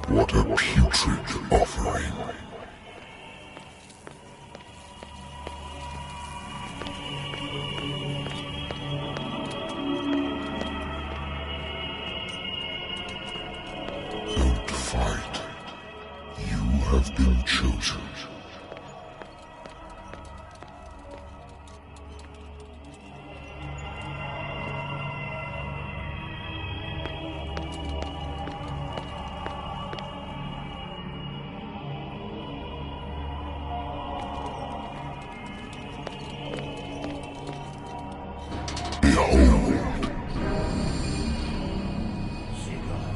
What a putrid offering. Don't fight. You have been chosen.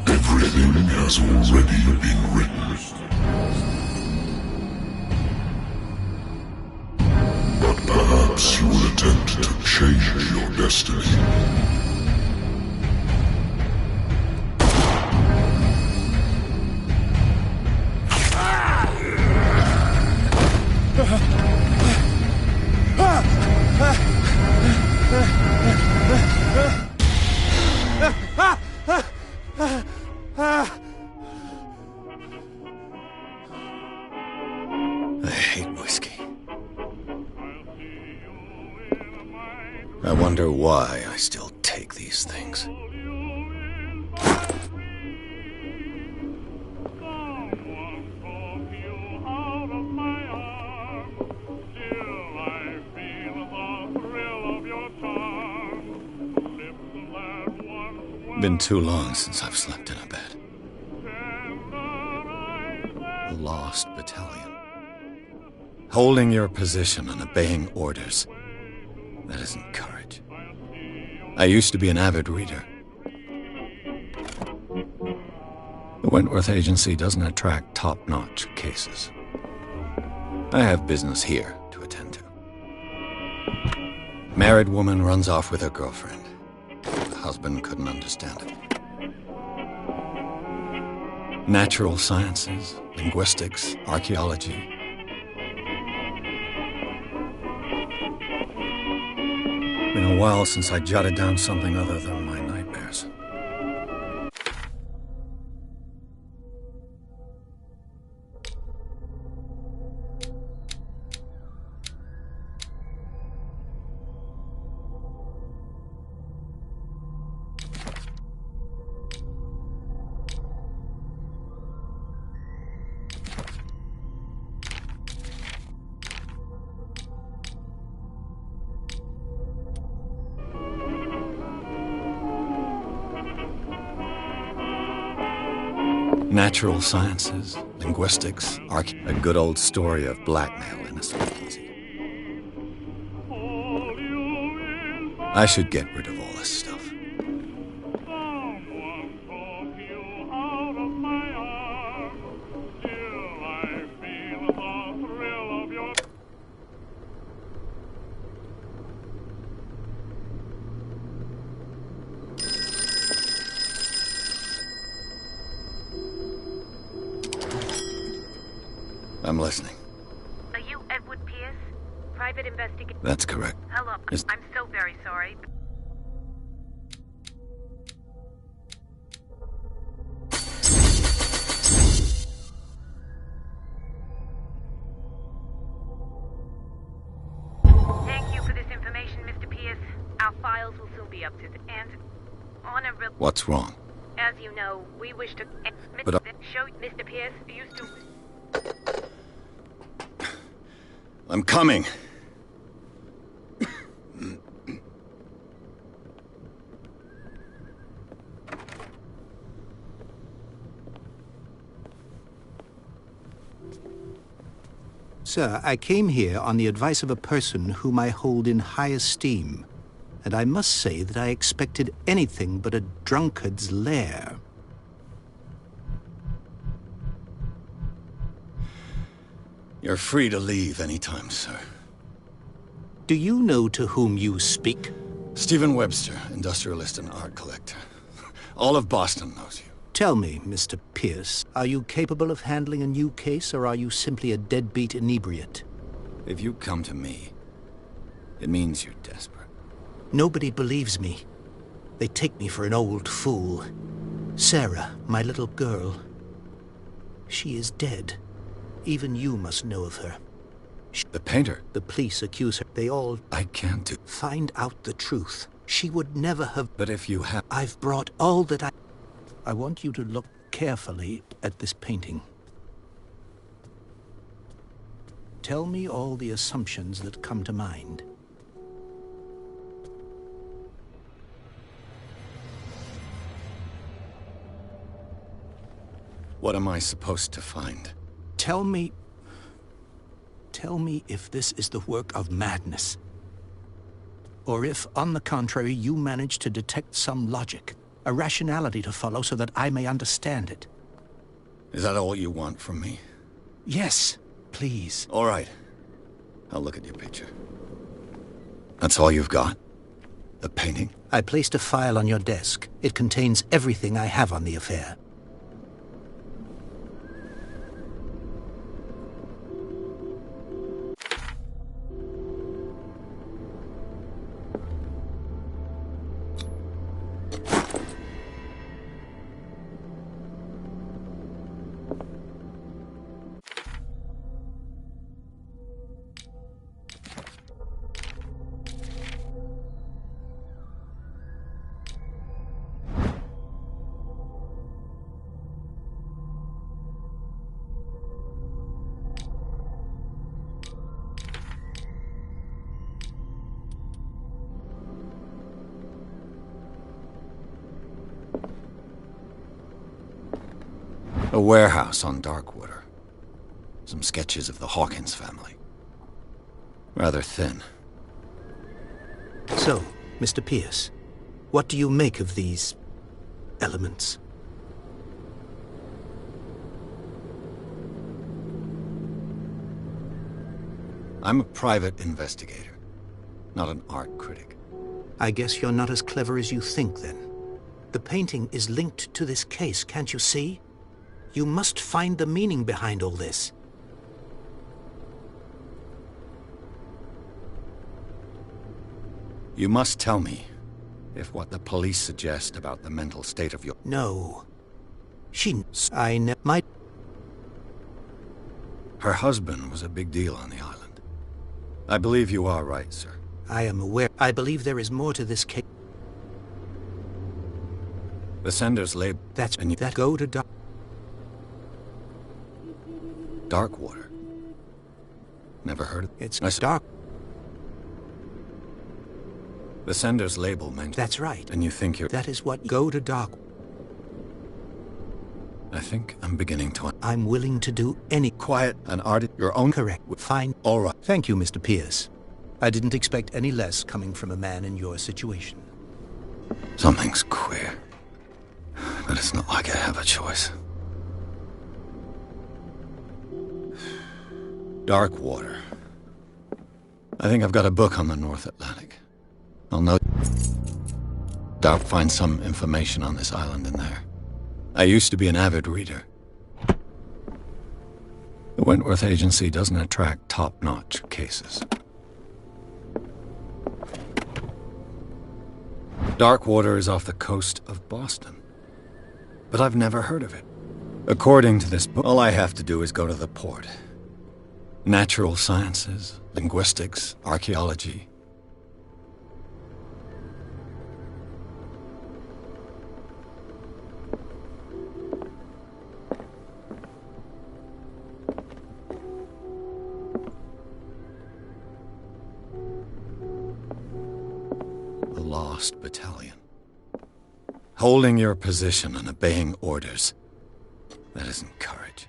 Everything has already been written. But perhaps you will attempt to change your destiny. I hate whiskey. I wonder why I still take these things. Been too long since I've slept in a bed. A lost battalion. Holding your position and obeying orders. That isn't courage. I used to be an avid reader. The Wentworth Agency doesn't attract top-notch cases. I have business here to attend to. Married woman runs off with her girlfriend. The husband couldn't understand it. Natural sciences, linguistics, archaeology. Been a while since I jotted down something other than my nightmares. Natural sciences, linguistics, a good old story of blackmail in a speakeasy. I should get rid of all this stuff. I'm listening. Are you Edward Pierce? Private investigator? That's correct. Hello. I'm so very sorry. Thank you for this information, Mr. Pierce. Our files will soon be up to the end. On a real... What's wrong? As you know, we wish to... But show Mr. Pierce used to... I'm coming. Sir, I came here on the advice of a person whom I hold in high esteem, and I must say that I expected anything but a drunkard's lair. You're free to leave anytime, sir. Do you know to whom you speak? Stephen Webster, industrialist and art collector. All of Boston knows you. Tell me, Mr. Pierce, are you capable of handling a new case, or are you simply a deadbeat inebriate? If you come to me, it means you're desperate. Nobody believes me. They take me for an old fool. Sarah, my little girl. She is dead. Even you must know of her. The painter? The police accuse her. They all... I can't do... Find out the truth. She would never have... But if you have... I've brought all that I want you to look carefully at this painting. Tell me all the assumptions that come to mind. What am I supposed to find? Tell me if this is the work of madness. Or if, on the contrary, you manage to detect some logic, a rationality to follow so that I may understand it. Is that all you want from me? Yes, please. All right. I'll look at your picture. That's all you've got? The painting? I placed a file on your desk. It contains everything I have on the affair. A warehouse on Darkwater. Some sketches of the Hawkins family. Rather thin. So, Mr. Pierce, what do you make of these elements? I'm a private investigator, not an art critic. I guess you're not as clever as you think, then. The painting is linked to this case, can't you see? You must find the meaning behind all this. You must tell me if what the police suggest about the mental state of your... No. Might... Her husband was a big deal on the island. I believe you are right, sir. I am aware. I believe there is more to this case. The sender's label... Go to Darkwater. Never heard of it? It's dark. The sender's label mentioned... That's right. And you think you're... That is what go to dark. I think I'm beginning to... I'm willing to do any... Quiet, an artist, your own... Correct. Fine. All right. Thank you, Mr. Pierce. I didn't expect any less coming from a man in your situation. Something's queer. But it's not like I have a choice. Darkwater. I think I've got a book on the North Atlantic. I'll find some information on this island in there. I used to be an avid reader. The Wentworth Agency doesn't attract top-notch cases. Darkwater is off the coast of Boston. But I've never heard of it. According to this book, all I have to do is go to the port. Natural sciences, linguistics, archaeology. The Lost Battalion. Holding your position and obeying orders. That isn't courage.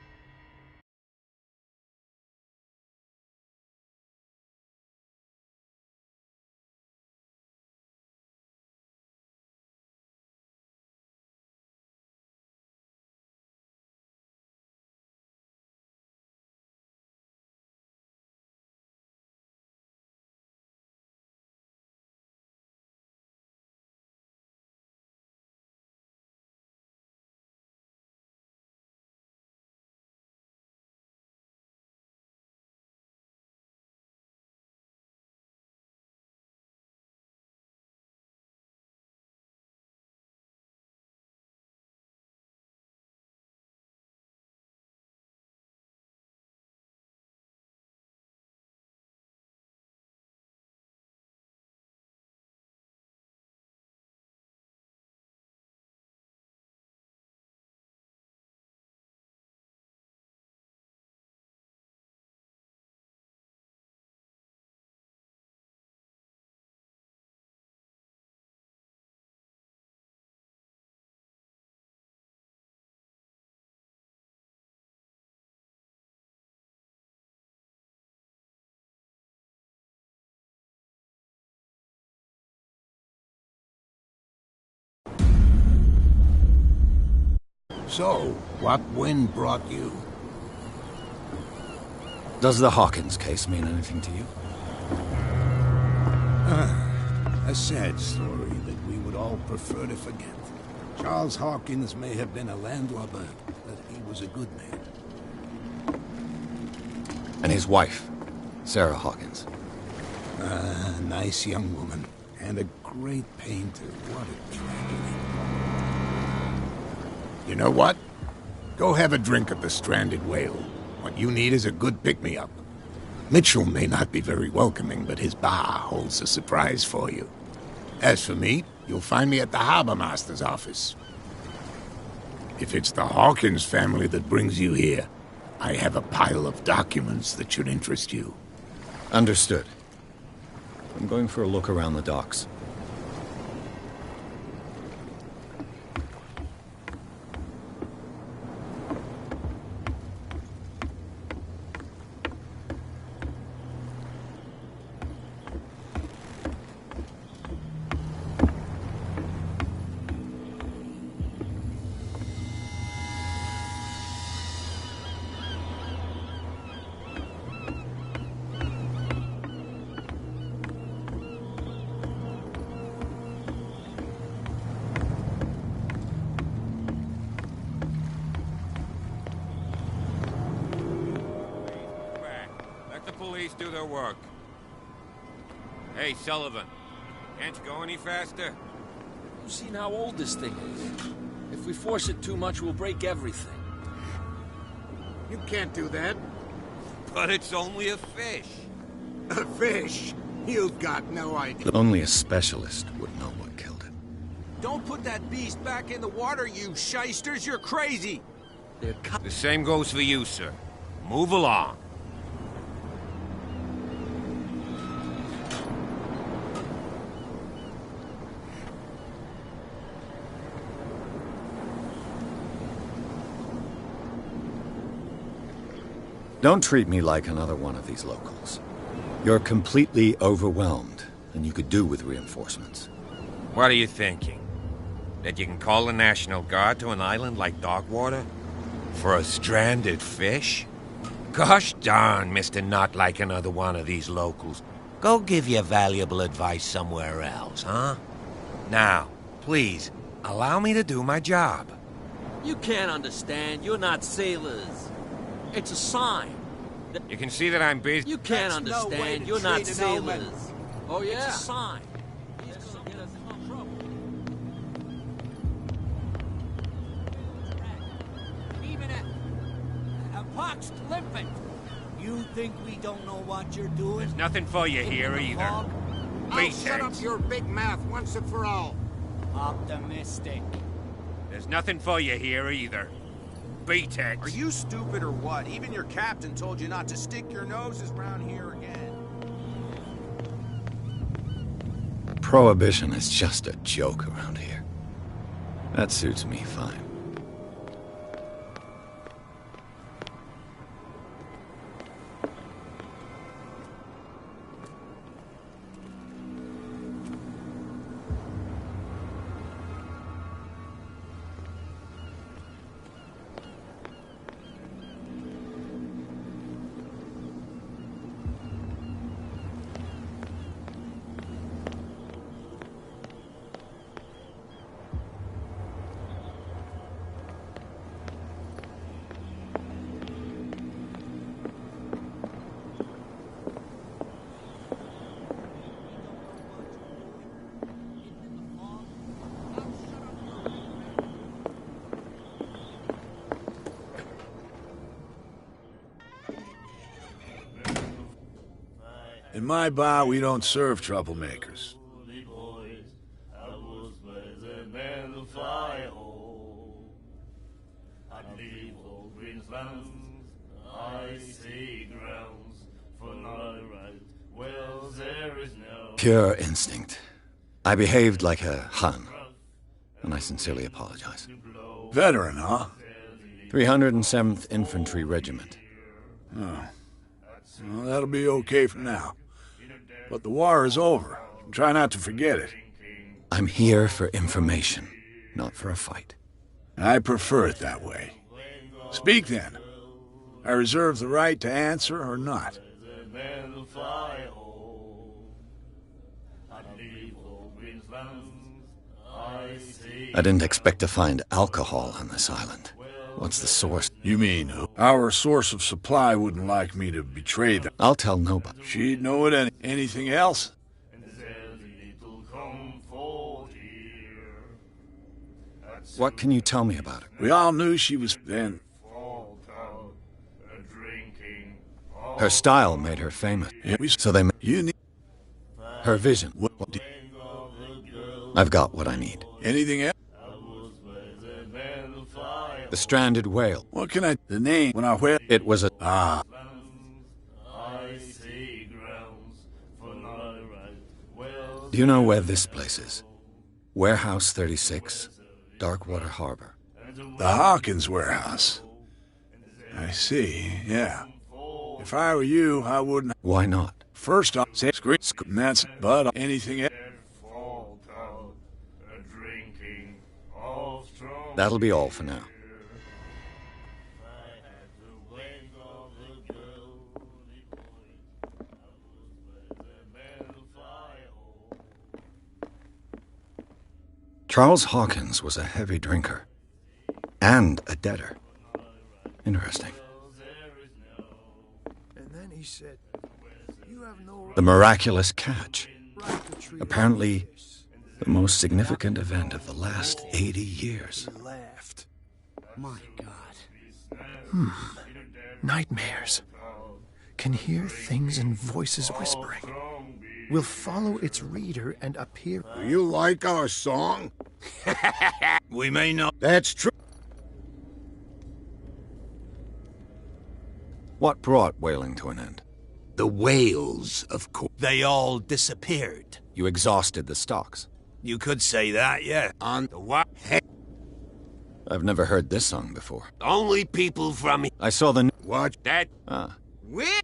So, what wind brought you? Does the Hawkins case mean anything to you? A sad story that we would all prefer to forget. Charles Hawkins may have been a landlubber, but he was a good man. And his wife, Sarah Hawkins. A nice young woman, and a great painter. What a tragedy. You know what? Go have a drink at the Stranded Whale. What you need is a good pick-me-up. Mitchell may not be very welcoming, but his bar holds a surprise for you. As for me, you'll find me at the Harbor Master's office. If it's the Hawkins family that brings you here, I have a pile of documents that should interest you. Understood. I'm going for a look around the docks. Do their work. Hey, Sullivan. Can't you go any faster? You've seen how old this thing is. If we force it too much, we'll break everything. You can't do that. But it's only a fish. A fish? You've got no idea. Only a specialist would know what killed it. Don't put that beast back in the water, you shysters! You're crazy! The same goes for you, sir. Move along. Don't treat me like another one of these locals. You're completely overwhelmed, and you could do with reinforcements. What are you thinking? That you can call the National Guard to an island like Dogwater? For a stranded fish? Gosh darn, Mr. Not like another one of these locals. Go give your valuable advice somewhere else, huh? Now, please, allow me to do my job. You can't understand. You're not sailors. It's a sign. You can see that I'm busy. You can't understand. You're not sailors. Oh, yeah? It's a sign. Even a poxed limpet. You think we don't know what you're doing? There's nothing for you here either. I'll shut up your big mouth once and for all. Optimistic. There's nothing for you here either. Beat-ex. Are you stupid or what? Even your captain told you not to stick your noses around here again. Prohibition is just a joke around here. That suits me fine. In my bar, we don't serve troublemakers. Pure instinct. I behaved like a Hun, and I sincerely apologize. Veteran, huh? 307th Infantry Regiment. Oh. Well, that'll be okay for now. But the war is over. Try not to forget it. I'm here for information, not for a fight. I prefer it that way. Speak then. I reserve the right to answer or not. I didn't expect to find alcohol on this island. What's the source? You mean our source of supply wouldn't like me to betray them? I'll tell nobody. She'd know it. Anything else? What can you tell me about it? We all knew she was then. Her style made her famous. Yeah, So they... You need... Her vision. I've got what I need. Anything else? The stranded whale. What can I... The name when I whale... It was a... Ah. Do you know where this place is? Warehouse 36, Darkwater Harbor. The Hawkins warehouse. I see, yeah. If I were you, I wouldn't... Why not? First off, say screen, and that's... But anything else? That'll be all for now. Charles Hawkins was a heavy drinker. And a debtor. Interesting. And then he said, "You have no The miraculous catch. Apparently, the most significant event of the last 80 years. He laughed. My God. Nightmares. Can hear things and voices whispering. Will follow its reader and appear. Do you like our song? We may not. That's true. What brought whaling to an end? The whales, of course. They all disappeared. You exhausted the stocks. You could say that, yeah. On the what? Hey, I've never heard this song before. Only people from I saw the... what? that.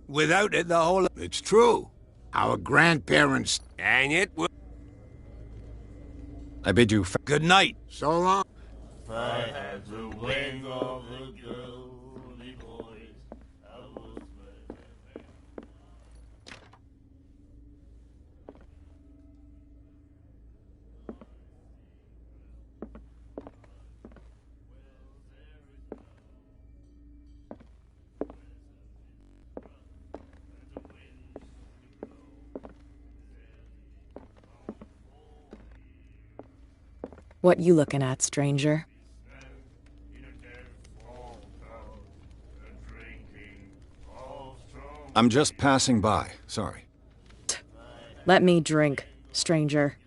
Without it, the whole... It's true. Our grandparents. And it will. I bid you... Good night. So long. What you looking at, stranger? I'm just passing by. Sorry. Let me drink, stranger.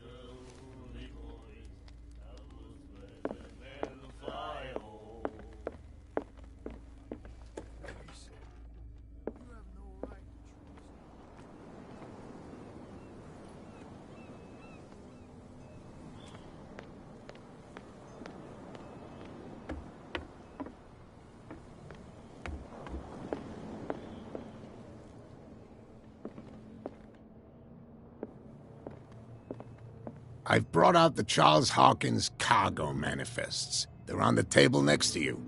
I've brought out the Charles Hawkins cargo manifests. They're on the table next to you.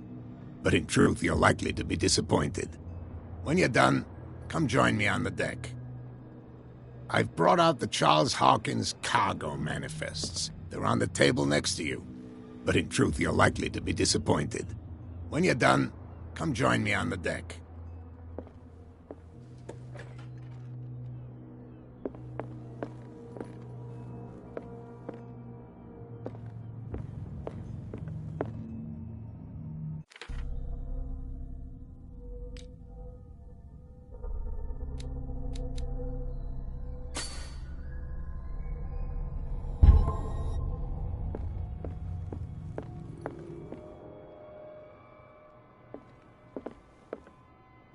But in truth, you're likely to be disappointed. When you're done, come join me on the deck. I've brought out the Charles Hawkins cargo manifests. They're on the table next to you. But in truth, you're likely to be disappointed. When you're done, come join me on the deck.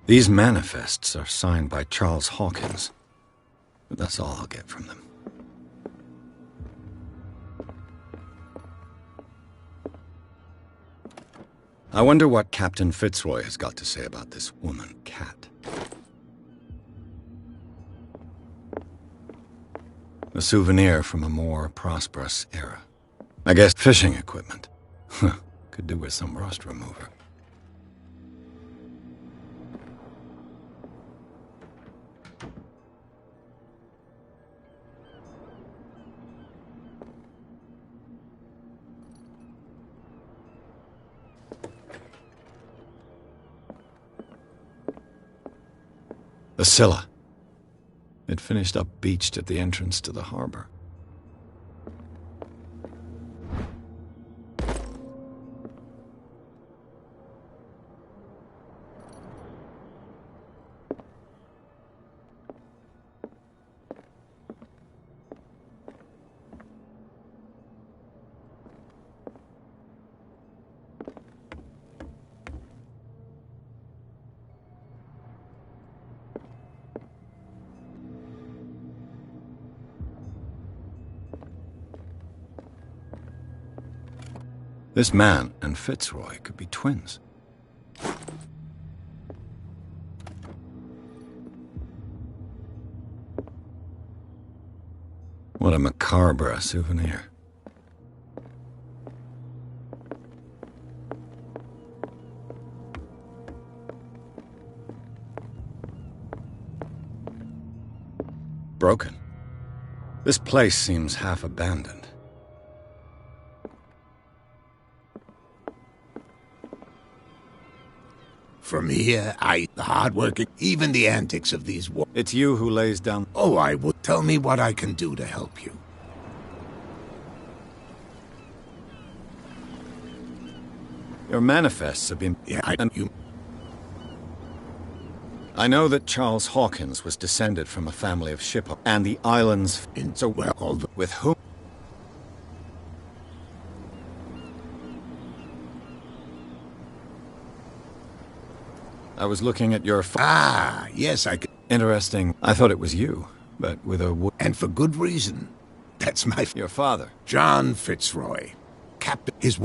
These manifests are signed by Charles Hawkins. But that's all I'll get from them. I wonder what Captain Fitzroy has got to say about this woman, Cat. A souvenir from a more prosperous era. I guess fishing equipment. Could do with some rust remover. The Scylla. It finished up beached at the entrance to the harbor. This man and Fitzroy could be twins. What a macabre souvenir. Broken. This place seems half abandoned. From here, the hardworking, even the antics of these war... It's you who lays down... Oh, I would. Tell me what I can do to help you. Your manifests have been... Yeah, I know that Charles Hawkins was descended from a family of ship and the islands... So well, with whom... I was looking at your... Ah, yes, I could... Interesting. I thought it was you, but with a... And for good reason. That's my... Your father. John Fitzroy. Captain... His...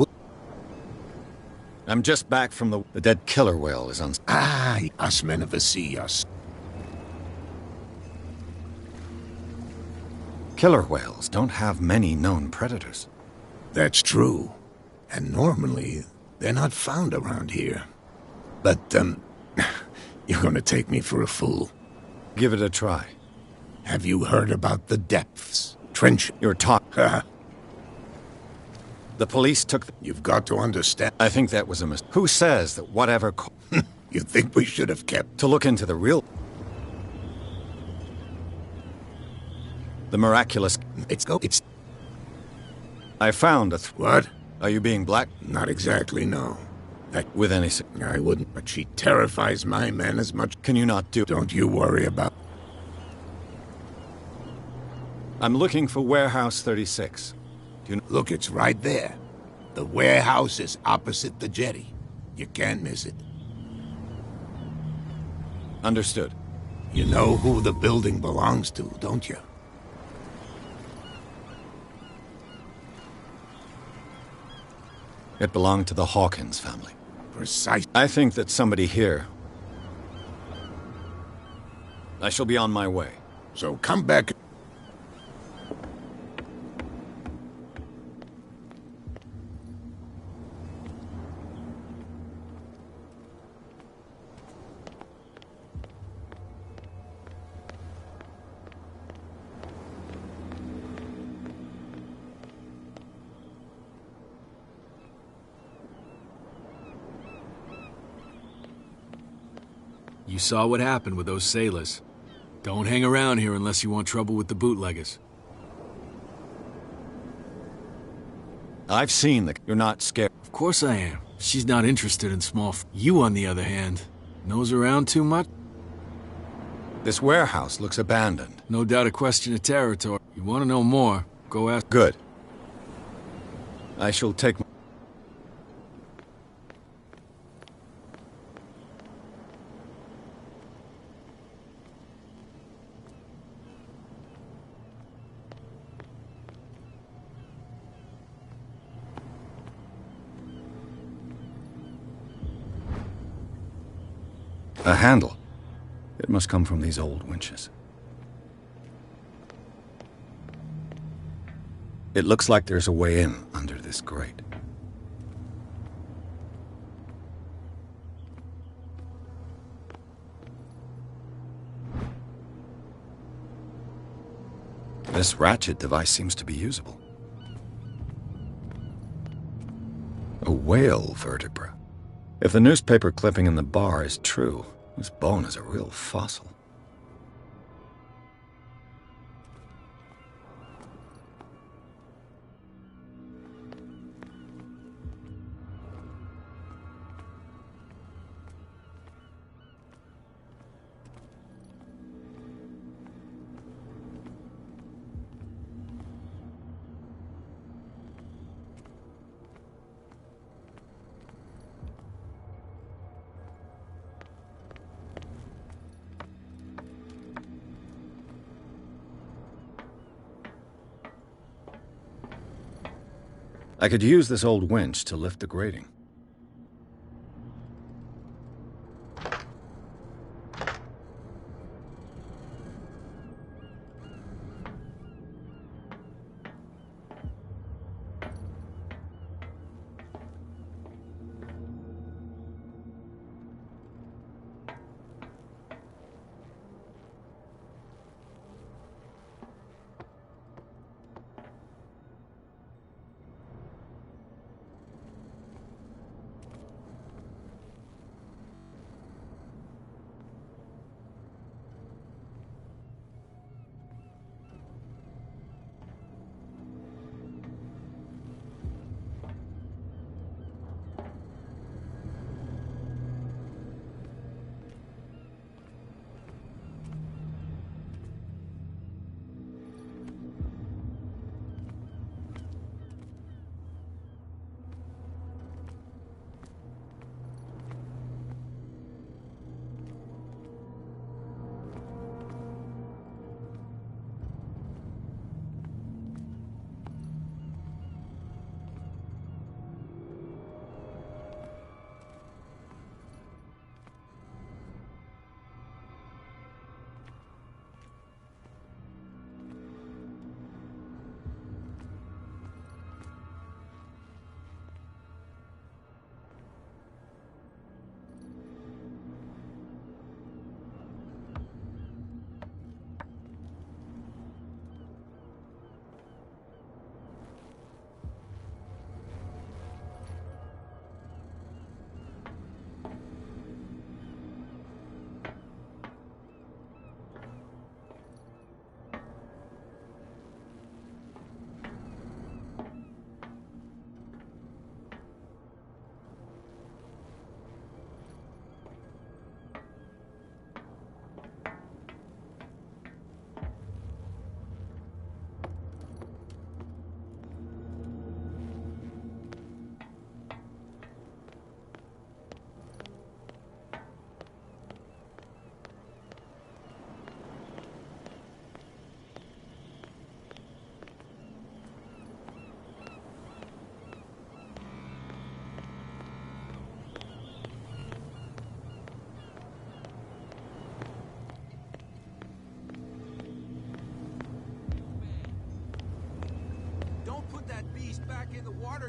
I'm just back from the dead killer whale is on... Ah, us men of the sea, us. Killer whales don't have many known predators. That's true. And normally, they're not found around here. But, you're gonna take me for a fool. Give it a try. Have you heard about the depths? Trench... You're talking... The police took... You've got to understand... I think that was a mistake. Who says that whatever... You think we should have kept... To look into the real... The miraculous... It's... I found a... What? Are you being black? Not exactly, no. That... With any... I wouldn't, but she terrifies my men as much... Can you not do... Don't you worry about... I'm looking for Warehouse 36. Do you... Look, it's right there. The warehouse is opposite the jetty. You can't miss it. Understood. You know who the building belongs to, don't you? It belonged to the Hawkins family. Precise. I think that somebody here... I shall be on my way. So come back... You saw what happened with those sailors. Don't hang around here unless you want trouble with the bootleggers. I've seen that you're not scared. Of course I am. She's not interested in small You, on the other hand, nose around too much? This warehouse looks abandoned. No doubt a question of territory. You want to know more, go ask... Good. I shall take... A handle. It must come from these old winches. It looks like there's a way in under this grate. This ratchet device seems to be usable. A whale vertebra. If the newspaper clipping in the bar is true, this bone is a real fossil. I could use this old winch to lift the grating.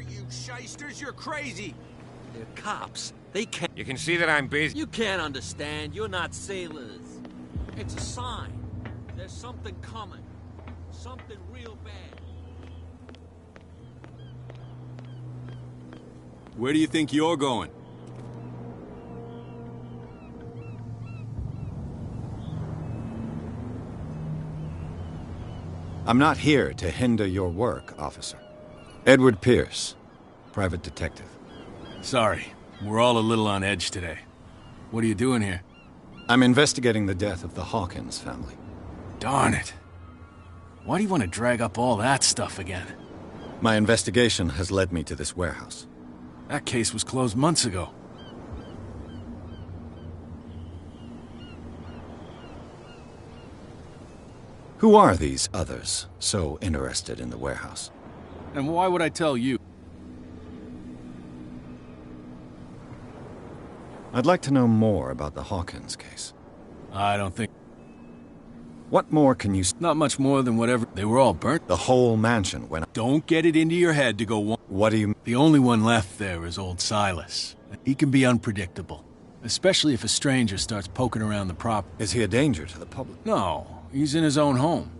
You shysters, you're crazy! They're cops. They can't... You can see that I'm busy. You can't understand. You're not sailors. It's a sign. There's something coming. Something real bad. Where do you think you're going? I'm not here to hinder your work, officer. Edward Pierce, private detective. Sorry, we're all a little on edge today. What are you doing here? I'm investigating the death of the Hawkins family. Darn it. Why do you want to drag up all that stuff again? My investigation has led me to this warehouse. That case was closed months ago. Who are these others so interested in the warehouse? And why would I tell you? I'd like to know more about the Hawkins case. I don't think... What more can you... Not much more than whatever... They were all burnt. The whole mansion went... Don't get it into your head to go one... What do you... The only one left there is old Silas. He can be unpredictable. Especially if a stranger starts poking around the property. Is he a danger to the public? No, he's in his own home.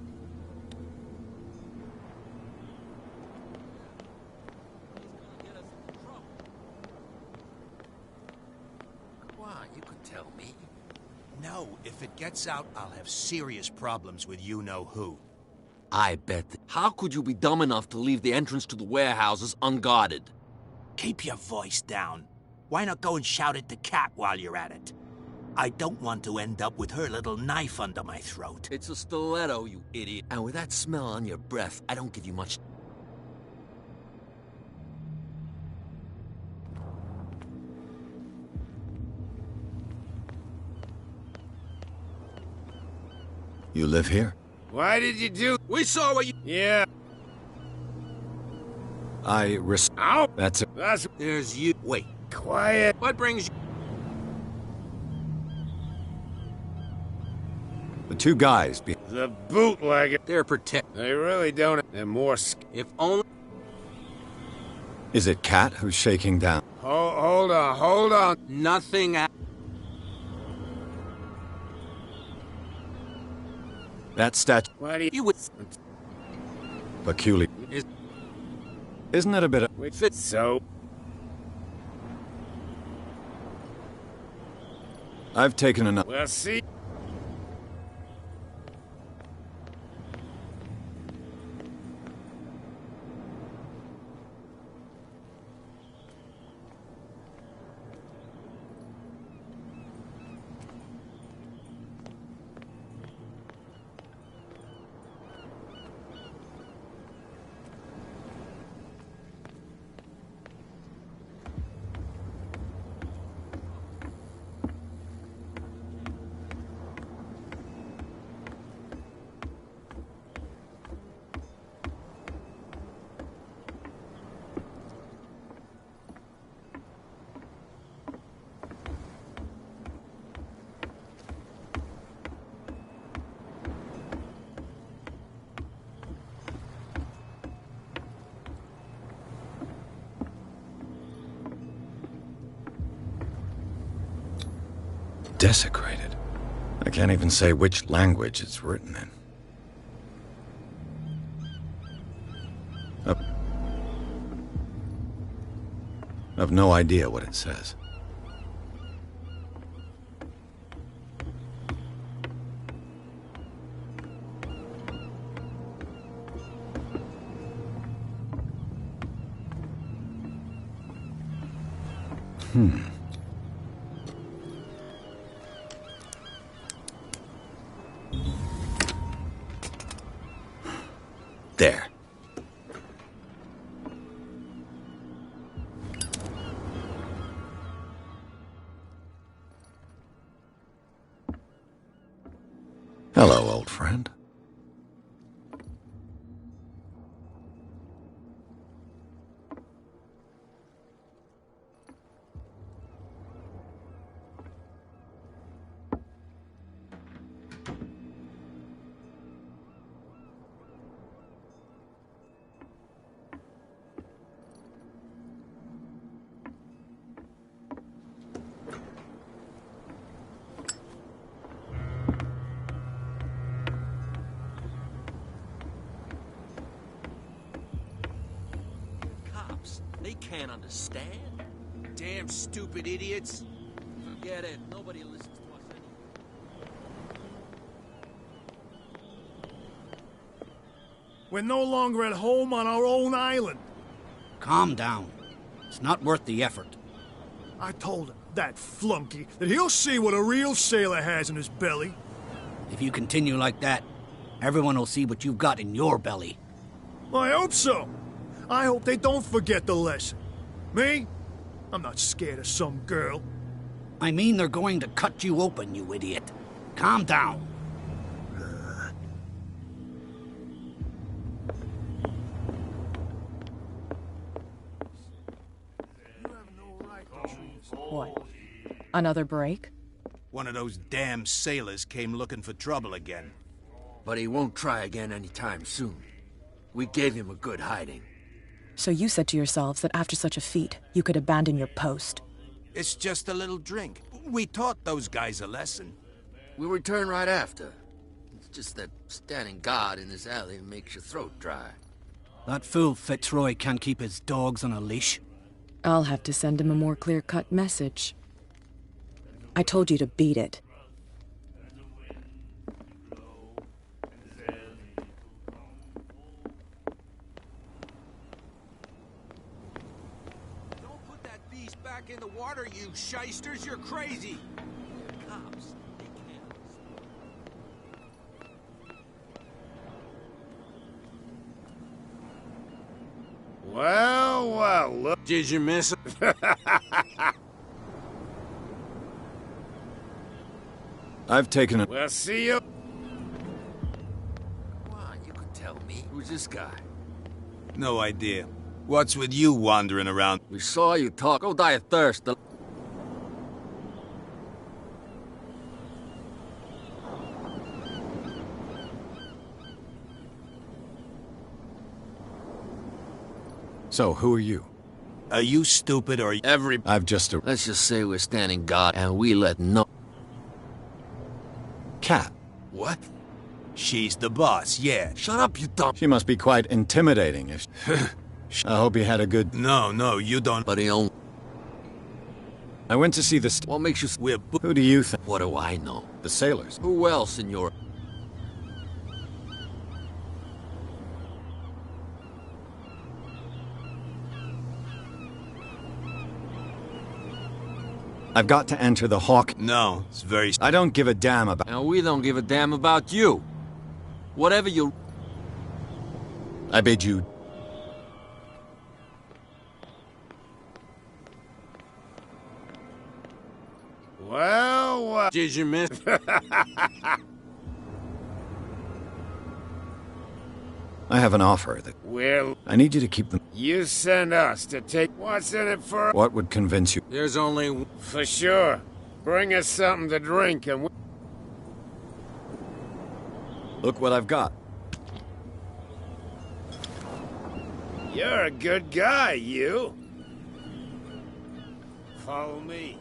No, if it gets out, I'll have serious problems with you-know-who. I bet. How could you be dumb enough to leave the entrance to the warehouses unguarded? Keep your voice down. Why not go and shout at the cat while you're at it? I don't want to end up with her little knife under my throat. It's a stiletto, you idiot. And with that smell on your breath, I don't give you much... You live here? Why did you do... We saw what you... Yeah. Ow! That's it. There's you. Wait. Quiet. What brings you... The two guys be... The bootlegger. They're protect... They really don't... They're more... If only... Is it Cat who's shaking down? Hold on. Nothing... That statue... Why do You would... Peculiar. Isn't it a bit of... Wait, fit so... I've taken enough... Well, see... Desecrated. I can't even say which language it's written in. I've no idea what it says. There. Hello, old friend. They can't understand. Damn stupid idiots. Forget it. Nobody listens to us anymore. We're no longer at home on our own island. Calm down. It's not worth the effort. I told him, that flunky, that he'll see what a real sailor has in his belly. If you continue like that, everyone will see what you've got in your belly. I hope so. I hope they don't forget the lesson. Me? I'm not scared of some girl. I mean they're going to cut you open, you idiot. Calm down. What? Another break? One of those damn sailors came looking for trouble again. But he won't try again anytime soon. We gave him a good hiding. So you said to yourselves that after such a feat, you could abandon your post. It's just a little drink. We taught those guys a lesson. We'll return right after. It's just that standing guard in this alley makes your throat dry. That fool Fitzroy can't keep his dogs on a leash. I'll have to send him a more clear-cut message. I told you to beat it. these back in the water, you shysters. You're crazy. Cops. They can't. Well, well, look. Did you miss it? I've taken it. We'll see you. Come on, you can tell me. Who's this guy? No idea. What's with you wandering around? We saw you talk. Go die of thirst. So, who are you? Are you stupid or I've just a Let's just say we're standing guard and we let no... cat. What? She's the boss, yeah. Shut up, you dumb... She must be quite intimidating if... I hope he had a good... No, you don't. But he don't... I went to see the... What makes you... Who do you think? What do I know? The sailors. Who else in your... I've got to enter the Hawk. No, it's very... I don't give a damn about... And we don't give a damn about you. Whatever you... I bid you... Well, well. Did you miss? I have an offer that... Well, I need you to keep them... you send us to take... What's in it for... What would convince you? There's only... For sure. Bring us something to drink and we... Look what I've got. You're a good guy, you. Follow me.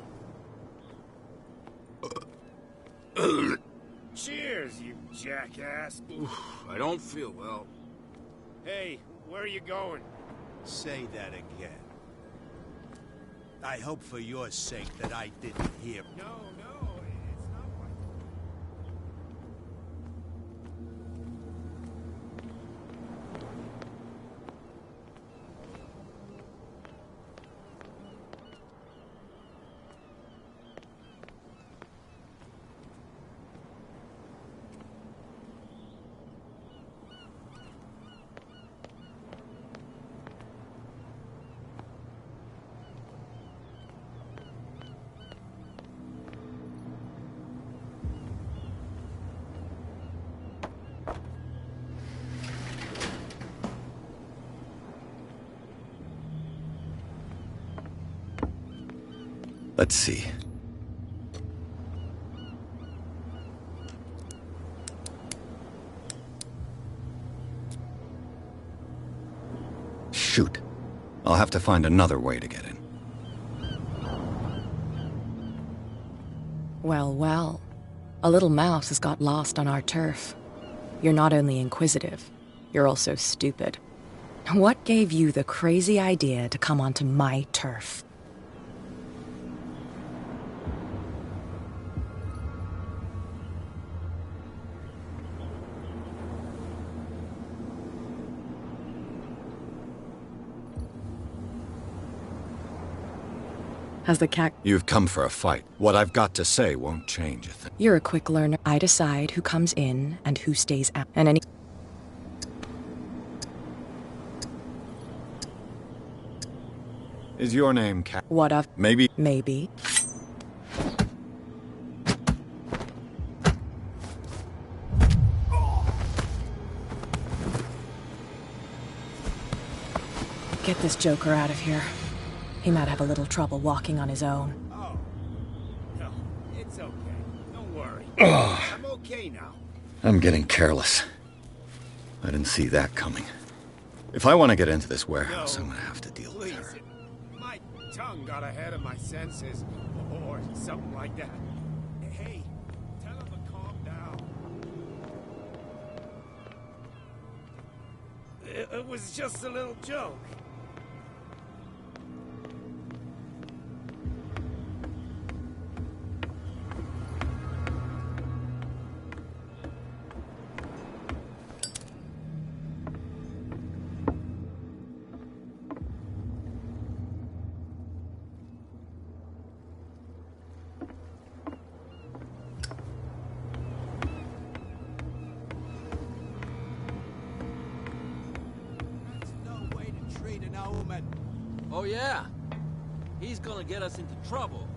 Cheers, you jackass. I don't feel well. Hey, where are you going? Say that again. I hope for your sake that I didn't hear. No, it's not like... Let's see. Shoot. I'll have to find another way to get in. Well, well. A little mouse has got lost on our turf. You're not only inquisitive, you're also stupid. What gave you the crazy idea to come onto my turf? Has the cat... You've come for a fight. What I've got to say won't change a thing. You're a quick learner. I decide who comes in and who stays out. And any... Is your name Cat? What of... Maybe... Maybe. Get this joker out of here. He might have a little trouble walking on his own. Oh. No, it's okay. Don't worry. I'm okay now. I'm getting careless. I didn't see that coming. If I want to get into this warehouse, I'm gonna have to deal with her. My tongue got ahead of my senses, or something like that. Hey, tell him to calm down. It was just a little joke. Oh, yeah? He's gonna get us into trouble.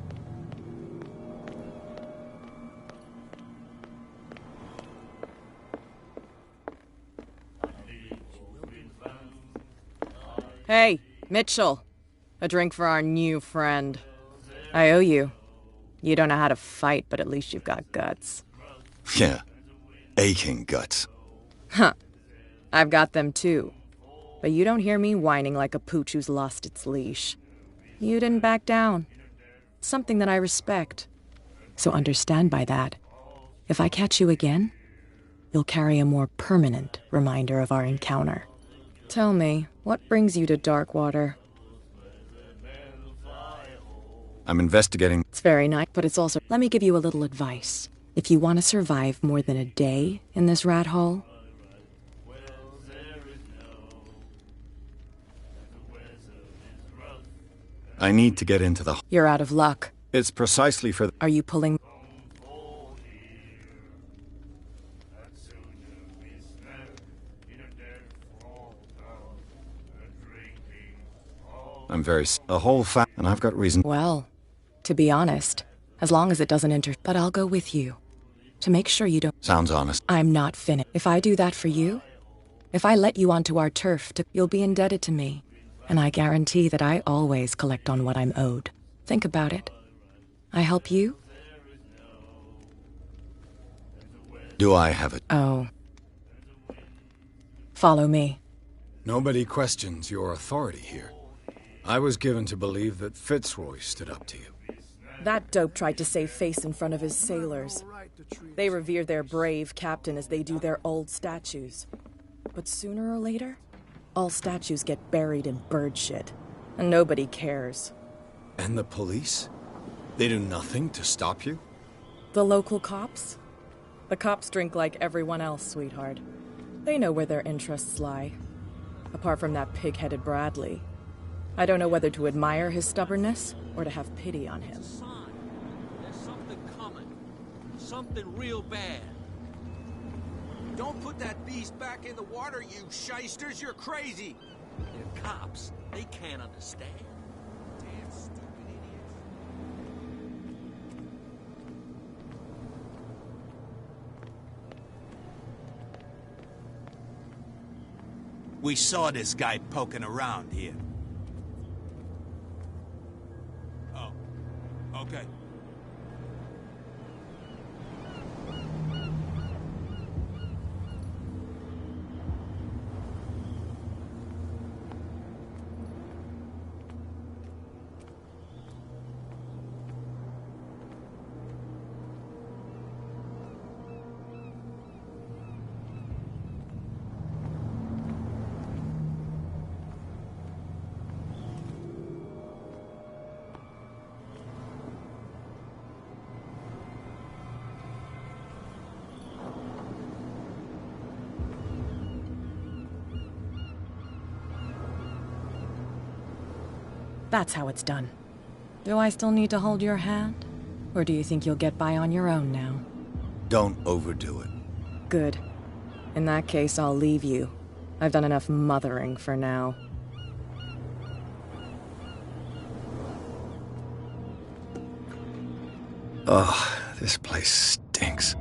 Hey, Mitchell. A drink for our new friend. I owe you. You don't know how to fight, but at least you've got guts. Yeah. Aching guts. Huh. I've got them too. But you don't hear me whining like a pooch who's lost its leash. You didn't back down. It's something that I respect. So understand by that, if I catch you again, you'll carry a more permanent reminder of our encounter. Tell me, what brings you to Darkwater? I'm investigating. It's very nice, but it's also... Let me give you a little advice. If you want to survive more than a day in this rat hole... I need to get into the... You're out of luck. It's precisely for... Are you pulling... I'm very... A whole and I've got reason... Well, to be honest, as long as it doesn't But I'll go with you. To make sure you don't... Sounds honest. I'm not finished. If I do that for you, if I let you onto our turf, you'll be indebted to me. And I guarantee that I always collect on what I'm owed. Think about it. I help you? Do I have it? Oh. Follow me. Nobody questions your authority here. I was given to believe that Fitzroy stood up to you. That dope tried to save face in front of his sailors. They revere their brave captain as they do their old statues. But sooner or later, all statues get buried in bird shit, and nobody cares. And the police? They do nothing to stop you? The local cops? The cops drink like everyone else, sweetheart. They know where their interests lie. Apart from that pig-headed Bradley. I don't know whether to admire his stubbornness or to have pity on him. There's something coming. Something real bad. Don't put that beast back in the water, you shysters! You're crazy! They're cops. They can't understand. Damn stupid idiots. We saw this guy poking around here. Oh, okay. That's how it's done. Do I still need to hold your hand? Or do you think you'll get by on your own now? Don't overdo it. Good. In that case, I'll leave you. I've done enough mothering for now. Ugh, this place stinks.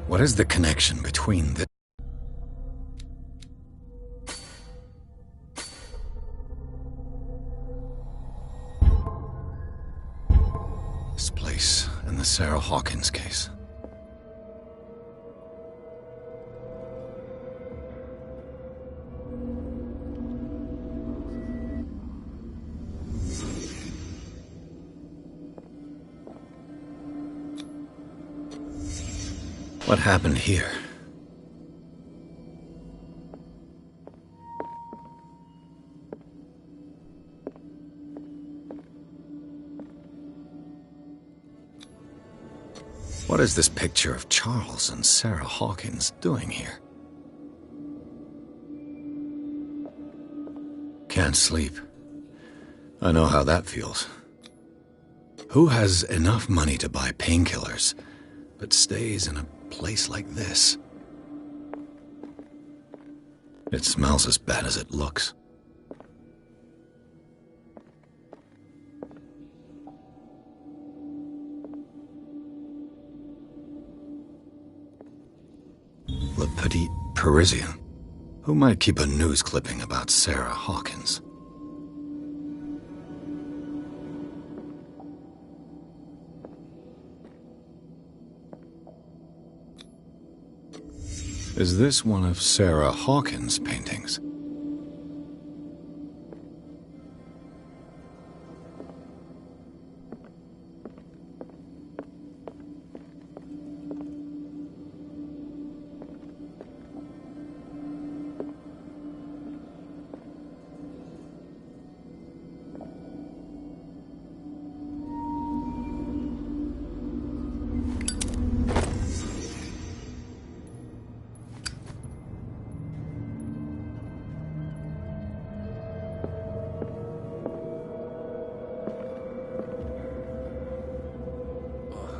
What is the connection between the... this place and the Sarah Hawkins case? What happened here? What is this picture of Charles and Sarah Hawkins doing here? Can't sleep. I know how that feels. Who has enough money to buy painkillers, but stays in a place like this? It smells as bad as it looks. Le Petit Parisien. Who might keep a news clipping about Sarah Hawkins? Is this one of Sarah Hawkins' paintings?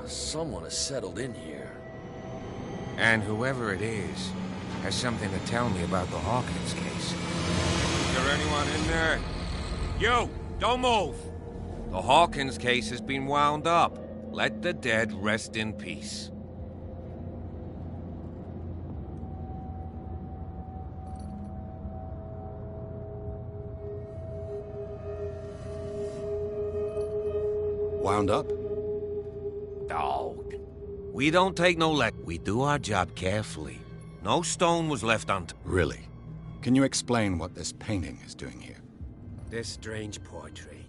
Someone has settled in here. And whoever it is has something to tell me about the Hawkins case. Is there anyone in there? You! Don't move! The Hawkins case has been wound up. Let the dead rest in peace. Wound up? Dog. We don't take no we do our job carefully. No stone was left unturned. Really? Can you explain what this painting is doing here? This strange portrait.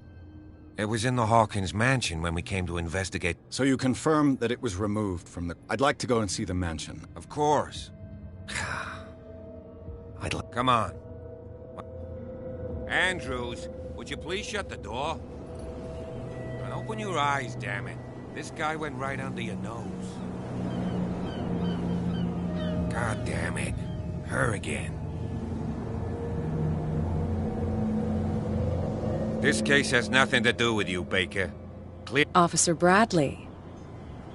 It was in the Hawkins mansion when we came to investigate. So you confirm that it was removed from the... I'd like to go and see the mansion. Of course. Come on. Andrews, would you please shut the door? And open your eyes, damn it. This guy went right under your nose. God damn it. Her again. This case has nothing to do with you, Baker. Clear. Officer Bradley,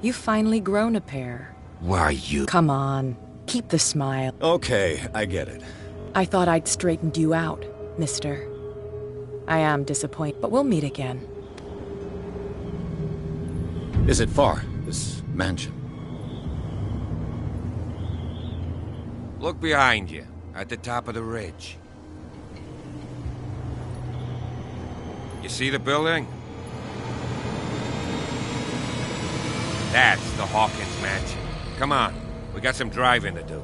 you've finally grown a pair. Why, you... Come on, keep the smile. Okay, I get it. I thought I'd straightened you out, mister. I am disappointed, but we'll meet again. Is it far, this mansion? Look behind you, at the top of the ridge. You see the building? That's the Hawkins mansion. Come on, we got some driving to do.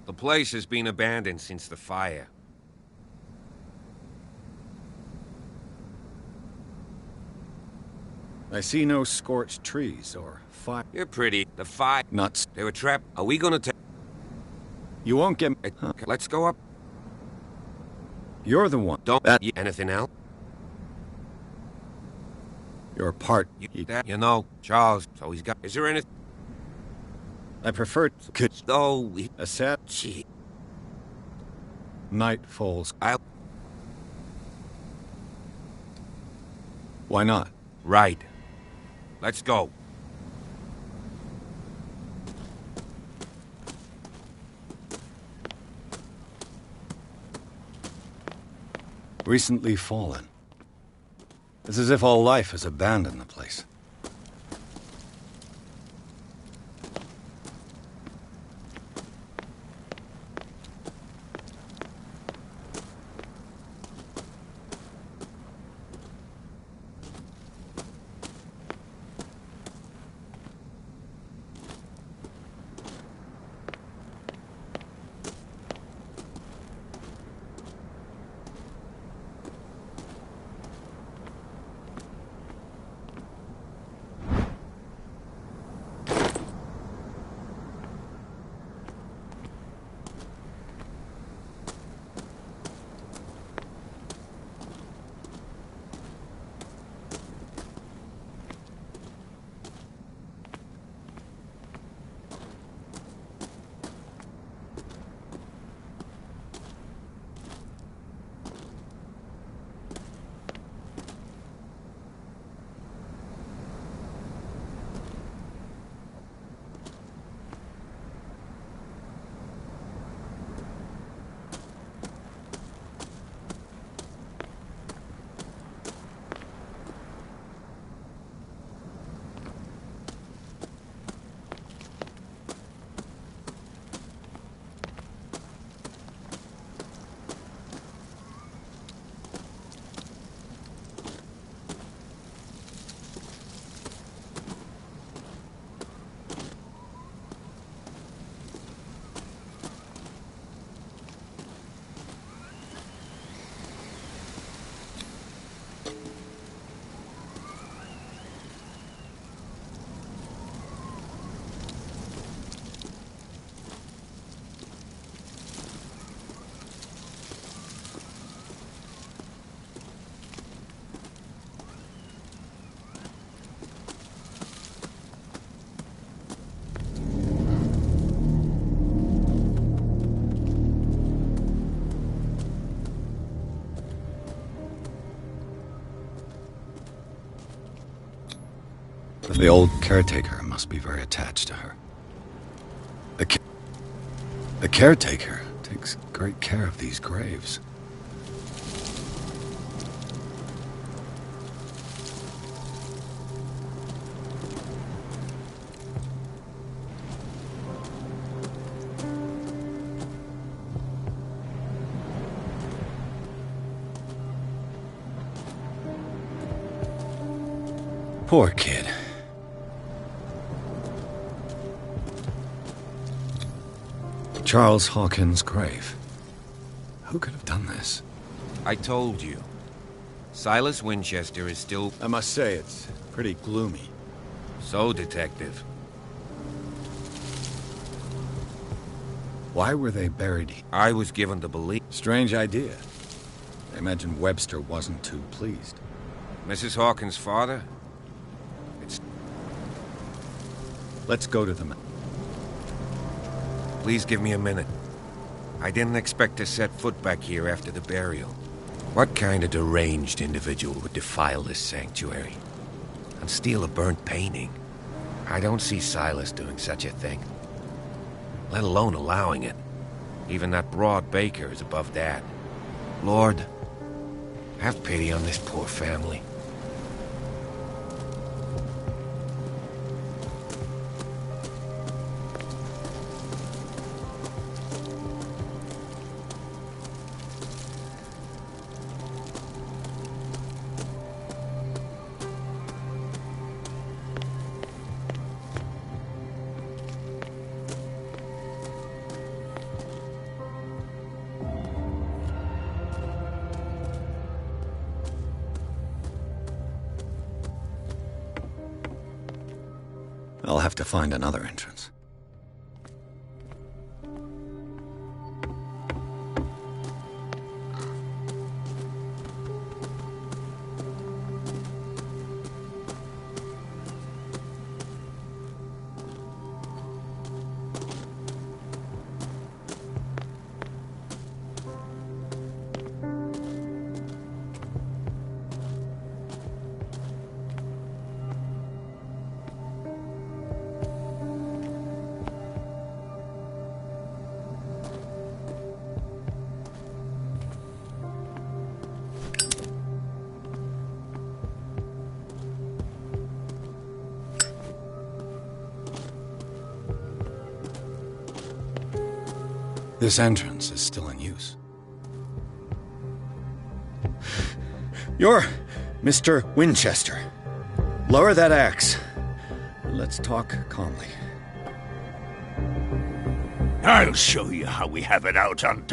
The place has been abandoned since the fire. I see no scorched trees or fire. You're pretty. The fire... Nuts. They were trapped. Are we gonna take... You won't get... Let's go up. You're the one. Don't... Anything else? You're part... You know, Charles, so he's got... Is there anything... I prefer... Could... Oh, a set... Gee. Night falls... I'll... Why not? Right. Let's go. Recently fallen. It's as if all life has abandoned the place. The old caretaker must be very attached to her. The caretaker takes great care of these graves. Poor kid. Charles Hawkins' grave. Who could have done this? I told you. Silas Winchester is still... I must say, it's pretty gloomy. So, Detective. Why were they buried here? I was given to believe... Strange idea. I imagine Webster wasn't too pleased. Mrs. Hawkins' father? Let's go to the... Please give me a minute. I didn't expect to set foot back here after the burial. What kind of deranged individual would defile this sanctuary? And steal a burnt painting? I don't see Silas doing such a thing. Let alone allowing it. Even that broad baker is above that. Lord, have pity on this poor family. I'll have to find another entrance. This entrance is still in use. You're Mr. Winchester. Lower that axe. Let's talk calmly. I'll show you how we have it out on...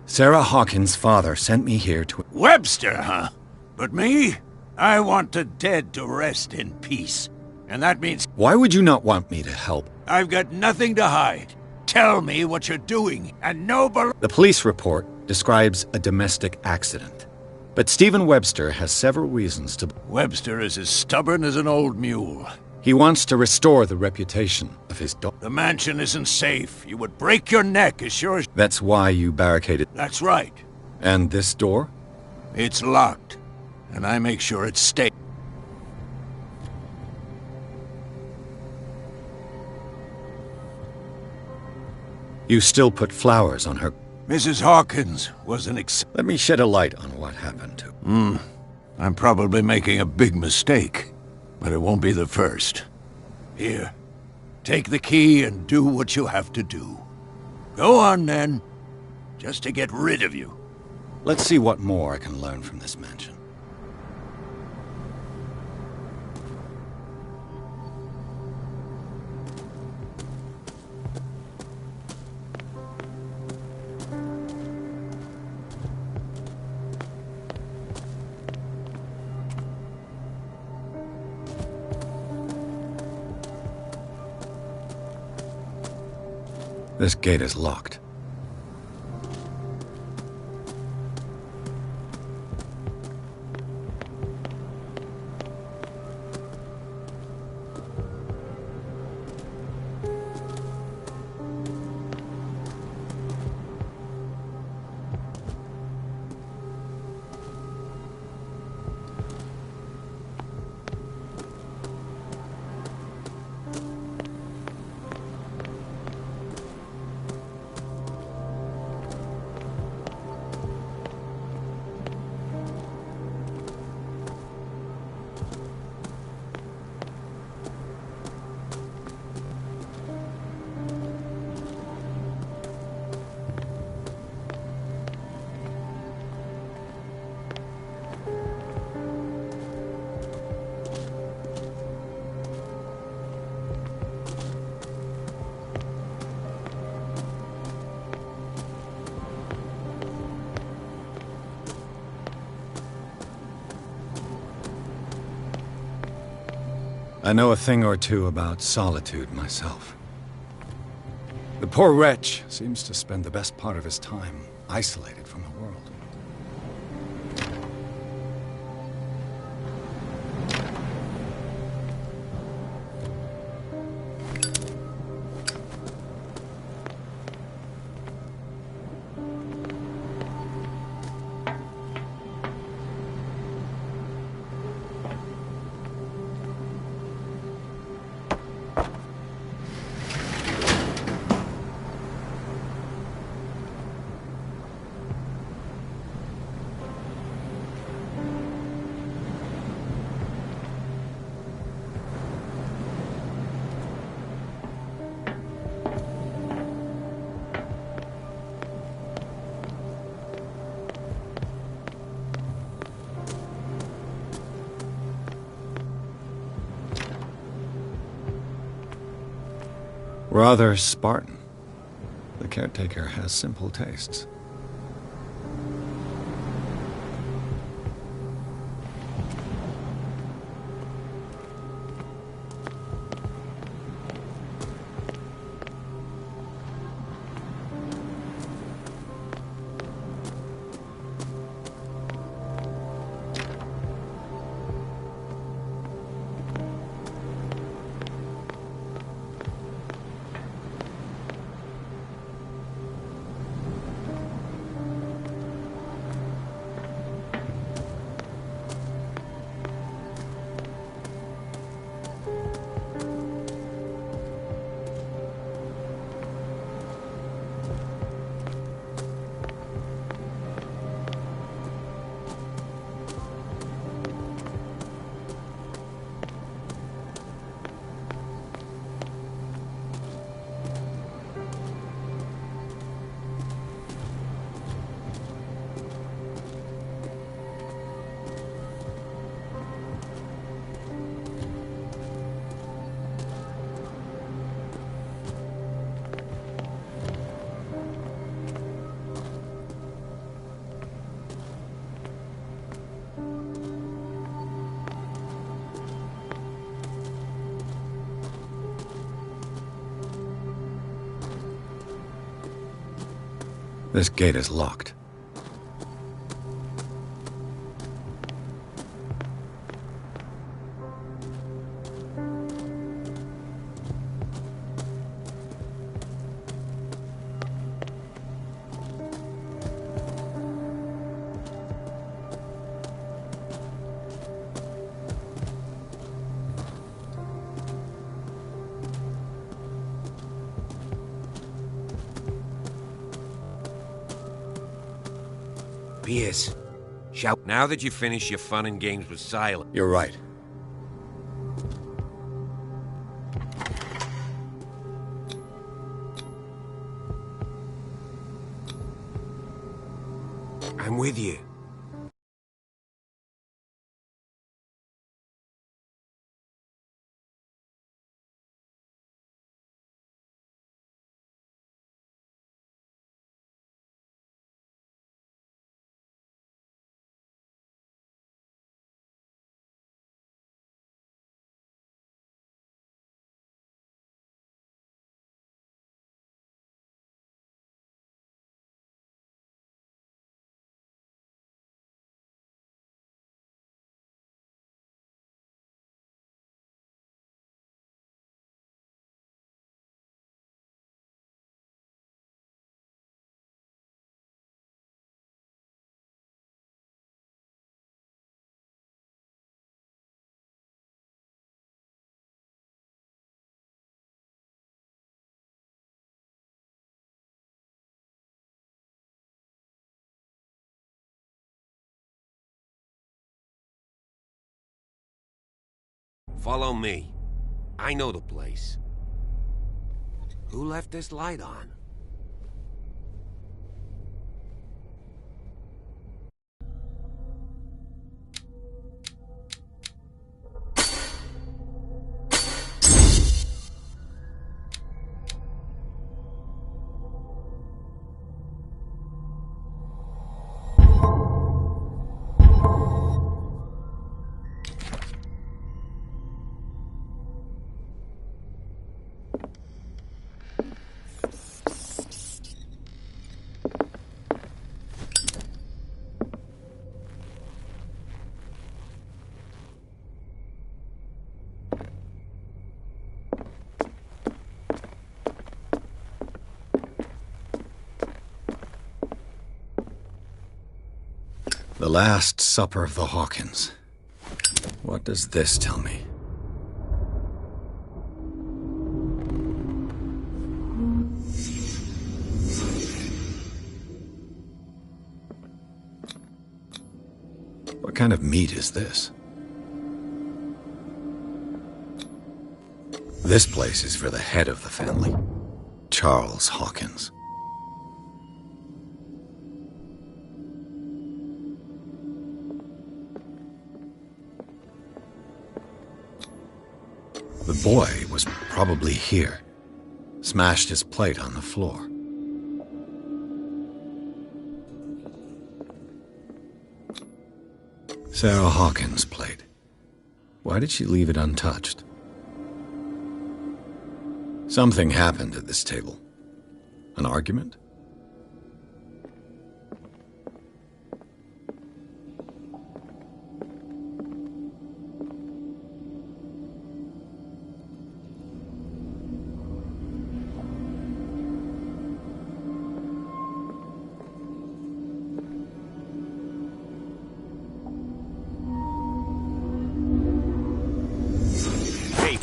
Sarah Hawkins' father sent me here to... Webster, huh? But me? I want the dead to rest in peace. And that means... Why would you not want me to help? I've got nothing to hide. Tell me what you're doing, and nobody... The police report describes a domestic accident. But Stephen Webster has several reasons to... Webster is as stubborn as an old mule. He wants to restore the reputation of his daughter. The mansion isn't safe. You would break your neck as sure as... That's why you barricaded... That's right. And this door? It's locked. And I make sure it stays. You still put flowers on her... Mrs. Hawkins was an Let me shed a light on what happened to... I'm probably making a big mistake, but it won't be the first. Here, take the key and do what you have to do. Go on, then. Just to get rid of you. Let's see what more I can learn from this mansion. This gate is locked. I know a thing or two about solitude myself. The poor wretch seems to spend the best part of his time isolated from the world. Rather Spartan. The caretaker has simple tastes. This gate is locked. Pierce, shout. Now that you finish your fun and games with Silent. You're right. I'm with you. Follow me. I know the place. Who left this light on? The Last Supper of the Hawkins. What does this tell me? What kind of meat is this? This place is for the head of the family, Charles Hawkins. The boy was probably here. Smashed his plate on the floor. Sarah Hawkins' plate. Why did she leave it untouched? Something happened at this table. An argument?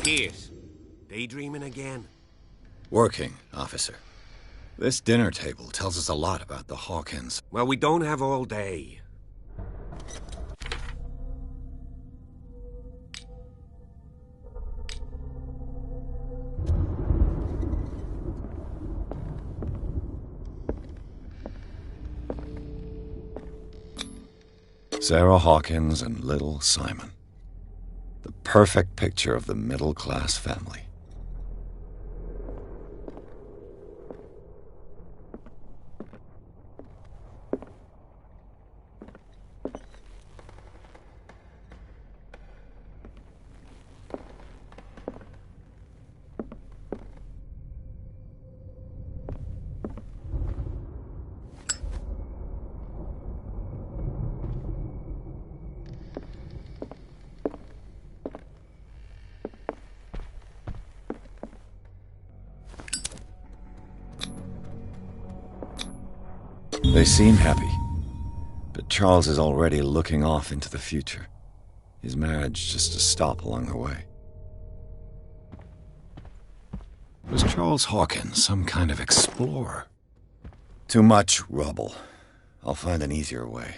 Pierce, daydreaming again? Working, officer. This dinner table tells us a lot about the Hawkins. Well, we don't have all day. Sarah Hawkins and little Simon. The perfect picture of the middle-class family. They seem happy, but Charles is already looking off into the future. His marriage just a stop along the way. Was Charles Hawkins some kind of explorer? Too much rubble. I'll find an easier way.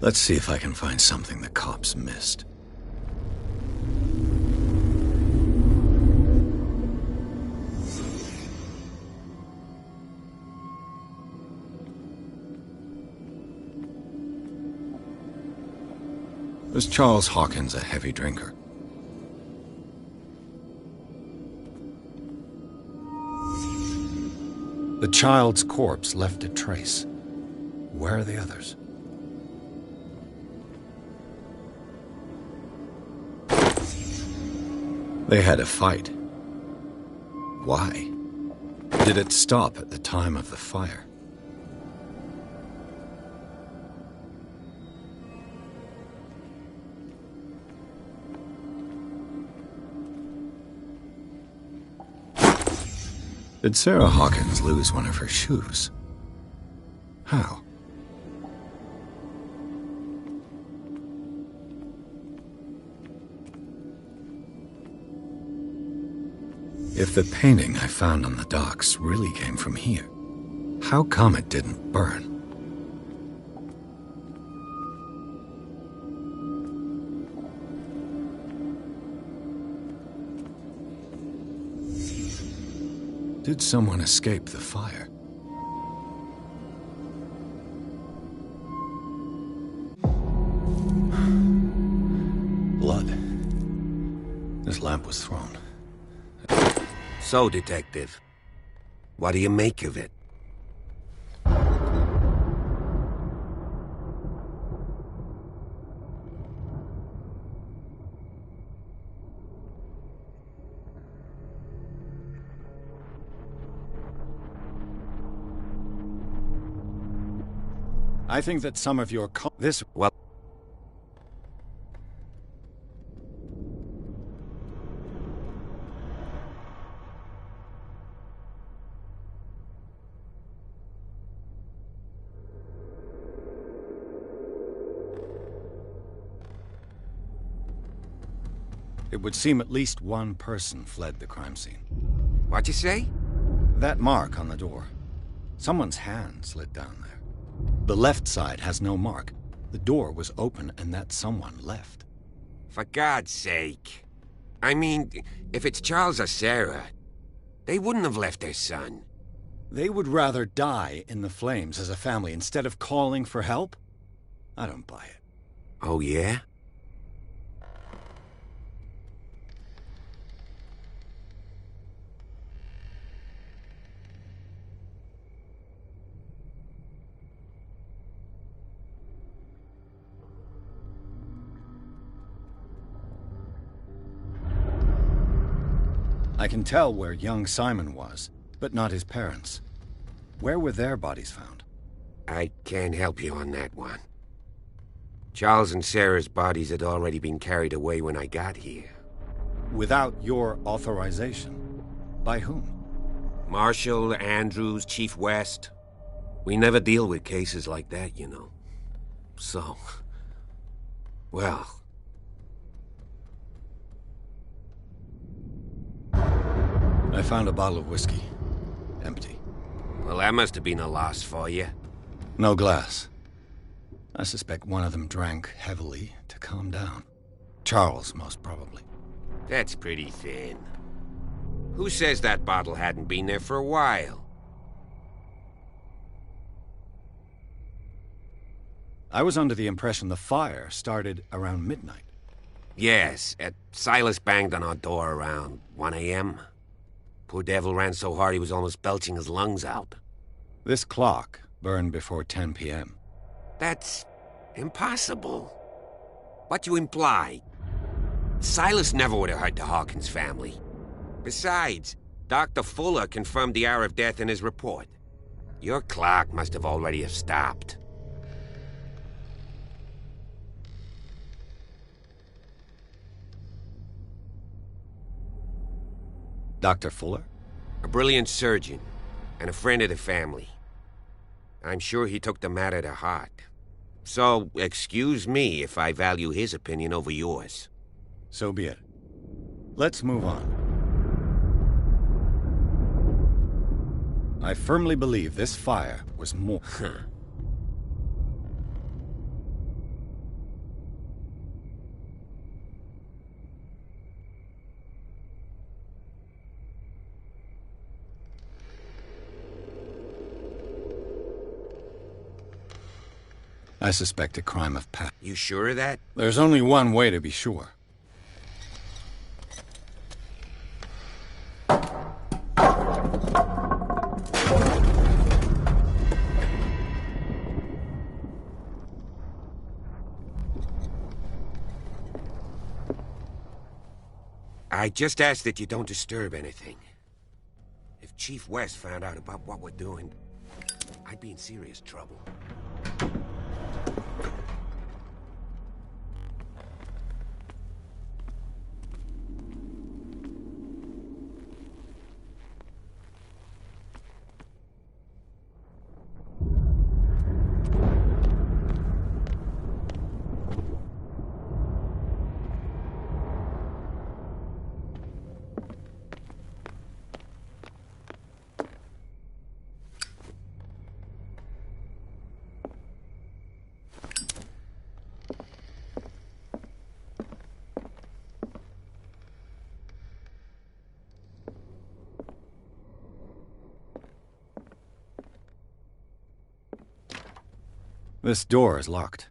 Let's see if I can find something the cops missed. Was Charles Hawkins a heavy drinker? The child's corpse left a trace. Where are the others? They had a fight. Why? Did it stop at the time of the fire? Did Sarah Hawkins lose one of her shoes? How? If the painting I found on the docks really came from here, how come it didn't burn? Did someone escape the fire? Blood. This lamp was thrown. So, Detective, what do you make of it? I think that some of your Well, It would seem at least one person fled the crime scene. What'd you say? That mark on the door. Someone's hand slid down there. The left side has no mark. The door was open and that someone left. For God's sake. I mean, if it's Charles or Sarah, they wouldn't have left their son. They would rather die in the flames as a family instead of calling for help? I don't buy it. Oh, yeah? I can tell where young Simon was, but not his parents. Where were their bodies found? I can't help you on that one. Charles and Sarah's bodies had already been carried away when I got here. Without your authorization? By whom? Marshall, Andrews, Chief West. We never deal with cases like that, you know. So... well... I found a bottle of whiskey. Empty. Well, that must have been a loss for you. No glass. I suspect one of them drank heavily to calm down. Charles, most probably. That's pretty thin. Who says that bottle hadn't been there for a while? I was under the impression the fire started around midnight. Yes, Silas banged on our door around 1 a.m. Poor devil ran so hard he was almost belching his lungs out. This clock burned before 10 p.m. That's impossible. What you imply? Silas never would have hurt the Hawkins family. Besides, Dr. Fuller confirmed the hour of death in his report. Your clock must have already have stopped. Dr. Fuller? A brilliant surgeon, and a friend of the family. I'm sure he took the matter to heart. So, excuse me if I value his opinion over yours. So be it. Let's move on. I firmly believe this fire was more... I suspect a crime of passion. You sure of that? There's only one way to be sure. I just ask that you don't disturb anything. If Chief West found out about what we're doing, I'd be in serious trouble. This door is locked.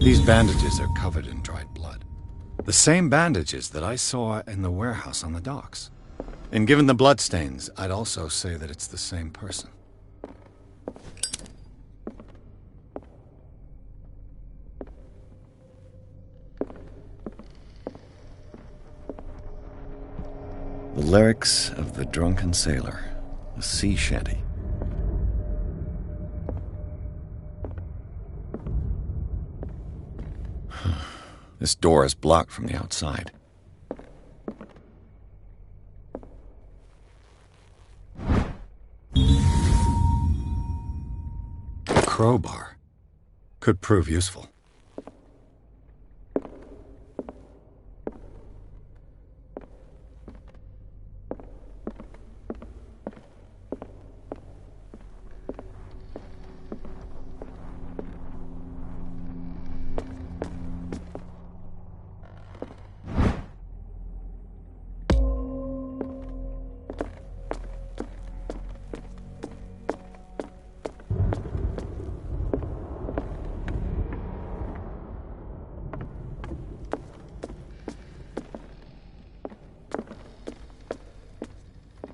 These bandages are covered in dried blood. The same bandages that I saw in the warehouse on the docks. And given the bloodstains, I'd also say that it's the same person. The lyrics of The Drunken Sailor, a sea shanty. This door is blocked from the outside. A crowbar could prove useful.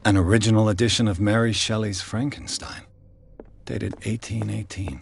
An original edition of Mary Shelley's Frankenstein, dated 1818.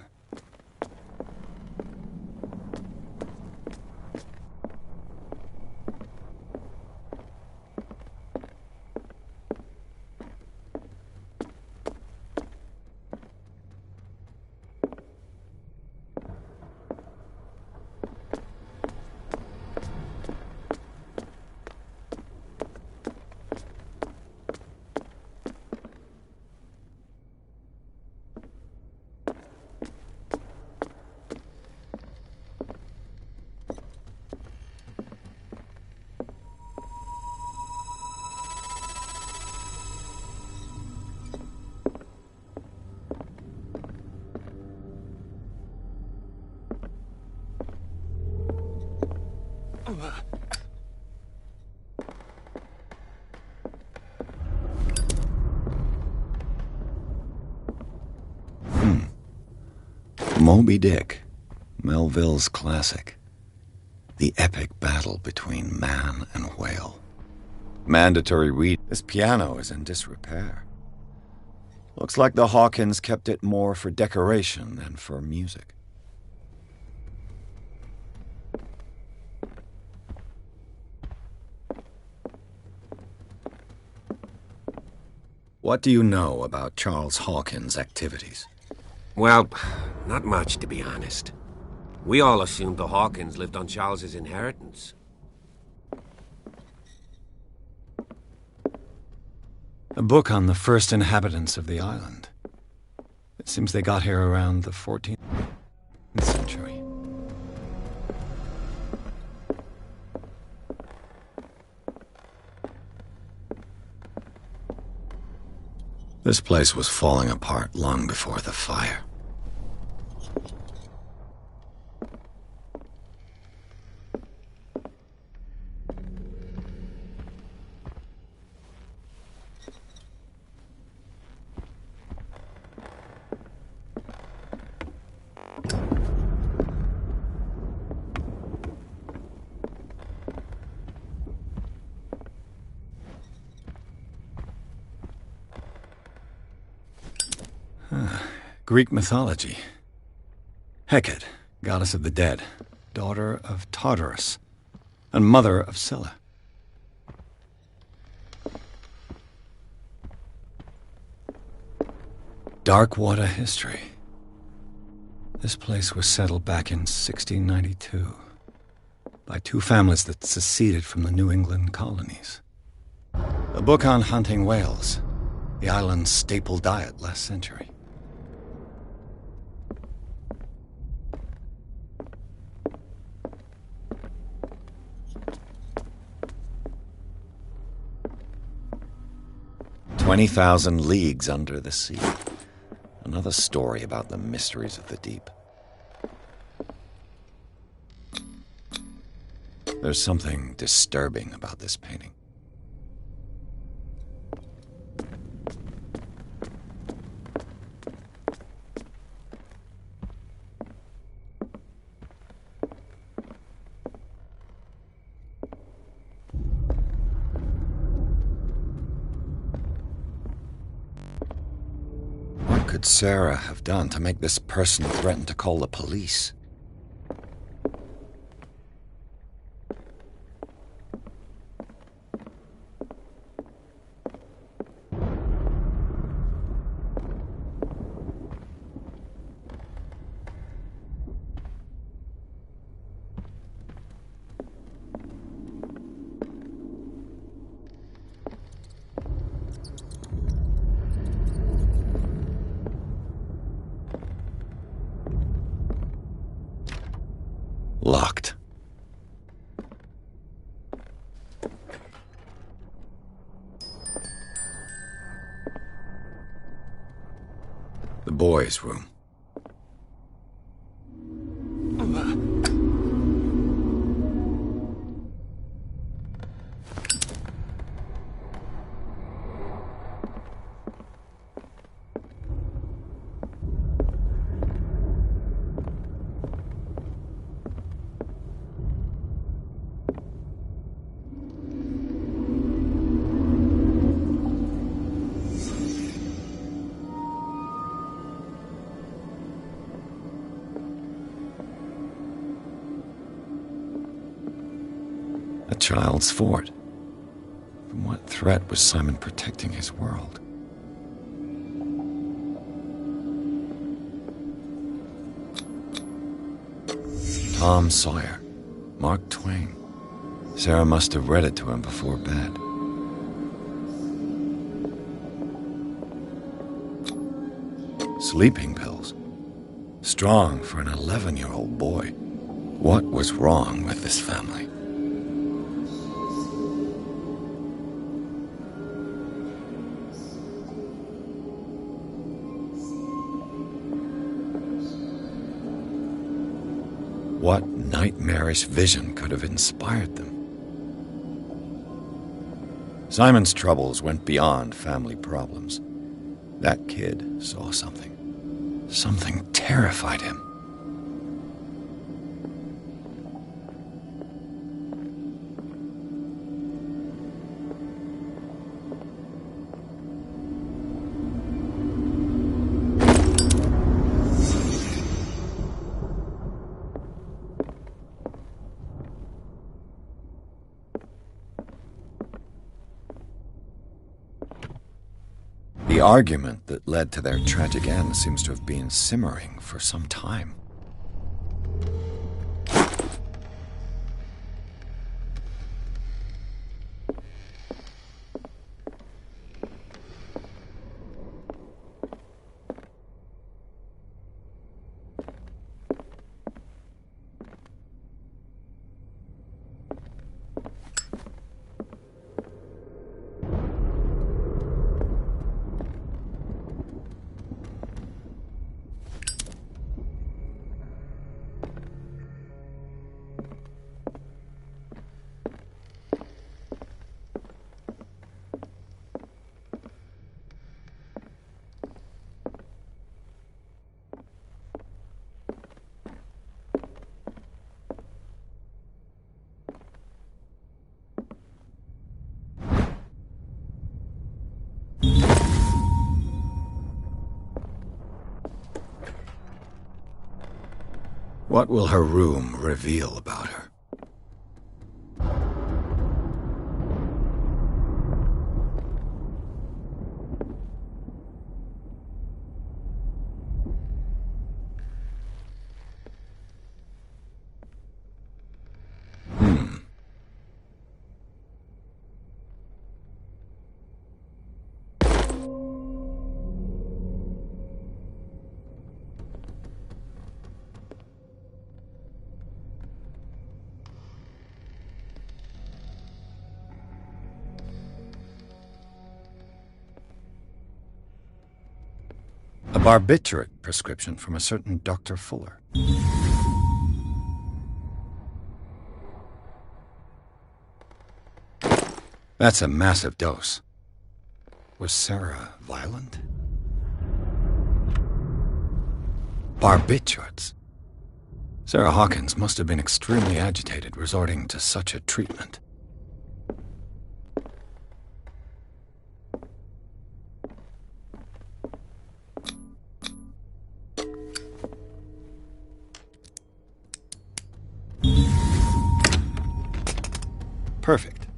Moby Dick, Melville's classic. The epic battle between man and whale. Mandatory read. This piano is in disrepair. Looks like the Hawkins kept it more for decoration than for music. What do you know about Charles Hawkins' activities? Well, not much, to be honest. We all assumed the Hawkins lived on Charles's inheritance. A book on the first inhabitants of the island. It seems they got here around the 14th century. This place was falling apart long before the fire. Greek mythology. Hecate, goddess of the dead, daughter of Tartarus, and mother of Scylla. Darkwater history. This place was settled back in 1692 by two families that seceded from the New England colonies. A book on hunting whales, the island's staple diet last century. "20,000 Leagues Under the Sea." Another story about the mysteries of the deep. There's something disturbing about this painting. What could Sarah have done to make this person threaten to call the police? The boys' room. A child's fort. From what threat was Simon protecting his world? Tom Sawyer. Mark Twain. Sarah must have read it to him before bed. Sleeping pills. Strong for an 11-year-old boy. What was wrong with this family? What nightmarish vision could have inspired them? Simon's troubles went beyond family problems. That kid saw something. Something terrified him. The argument that led to their tragic end seems to have been simmering for some time. What will her room reveal about her? A barbiturate prescription from a certain Dr. Fuller. That's a massive dose. Was Sarah violent? Barbiturates. Sarah Hawkins must have been extremely agitated resorting to such a treatment. Perfect.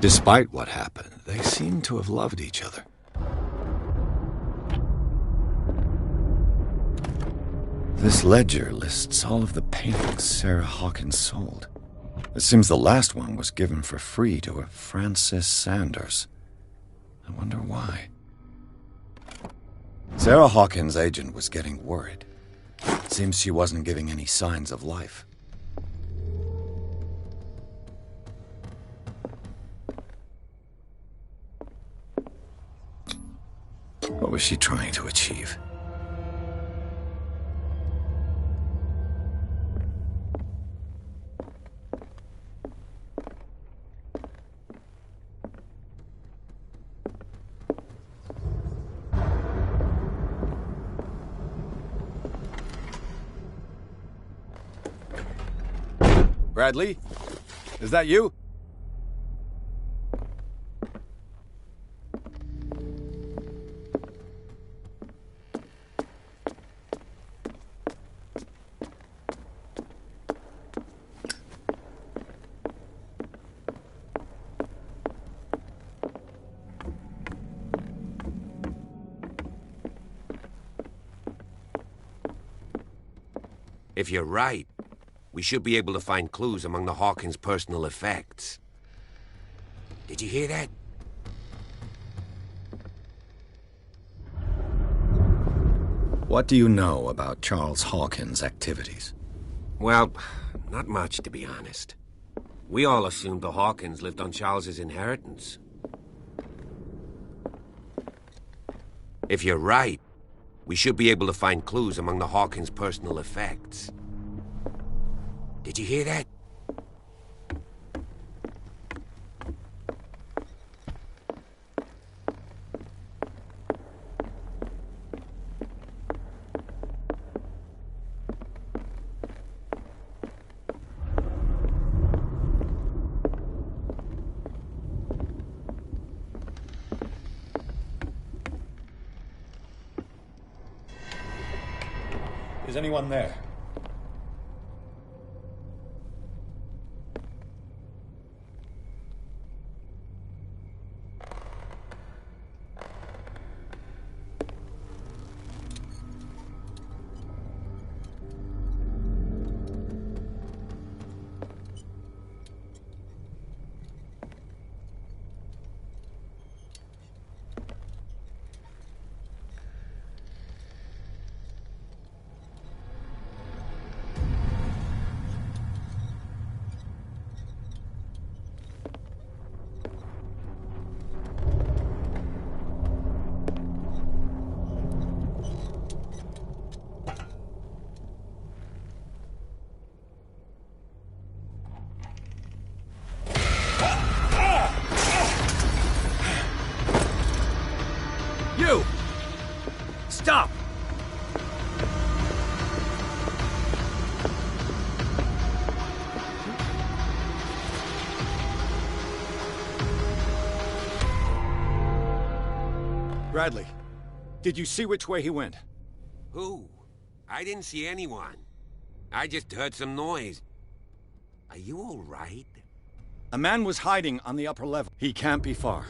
Despite what happened, they seem to have loved each other. This ledger lists all of the paintings Sarah Hawkins sold. It seems the last one was given for free to a Francis Sanders. I wonder why. Sarah Hawkins' agent was getting worried. Seems she wasn't giving any signs of life. What was she trying to achieve? Bradley? Is that you? If you're right, we should be able to find clues among the Hawkins' personal effects. Did you hear that? What do you know about Charles Hawkins' activities? Well, not much, to be honest. We all assumed the Hawkins lived on Charles's inheritance. If you're right, we should be able to find clues among the Hawkins' personal effects. Did you hear that? Is anyone there? You! Stop! Bradley, did you see which way he went? Who? I didn't see anyone. I just heard some noise. Are you all right? A man was hiding on the upper level. He can't be far.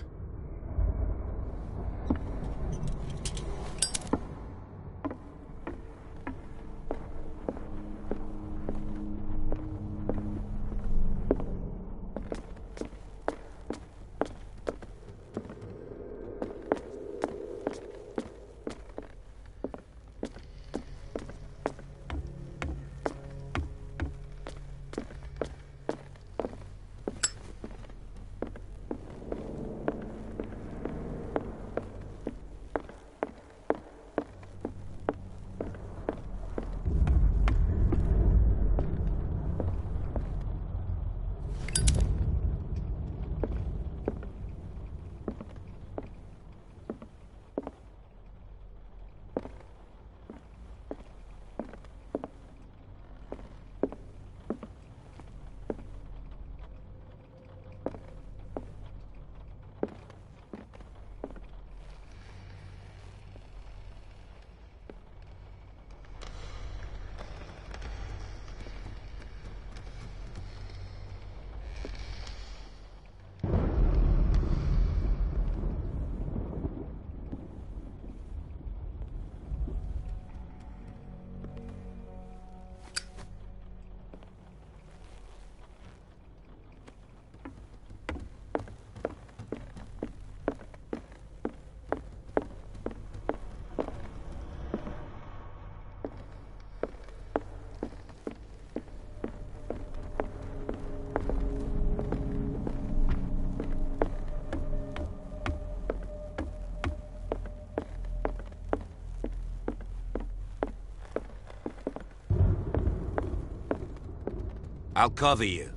I'll cover you.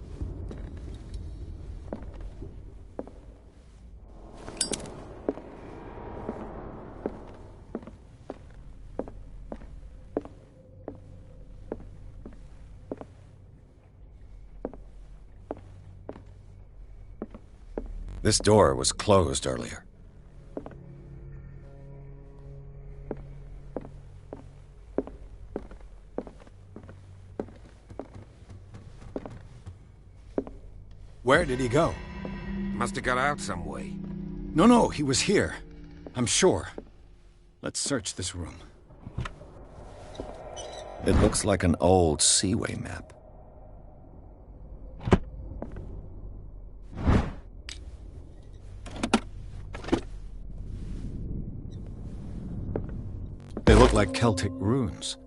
This door was closed earlier. Where did he go? Must have got out some way. No, he was here. I'm sure. Let's search this room. It looks like an old seaway map. They look like Celtic runes.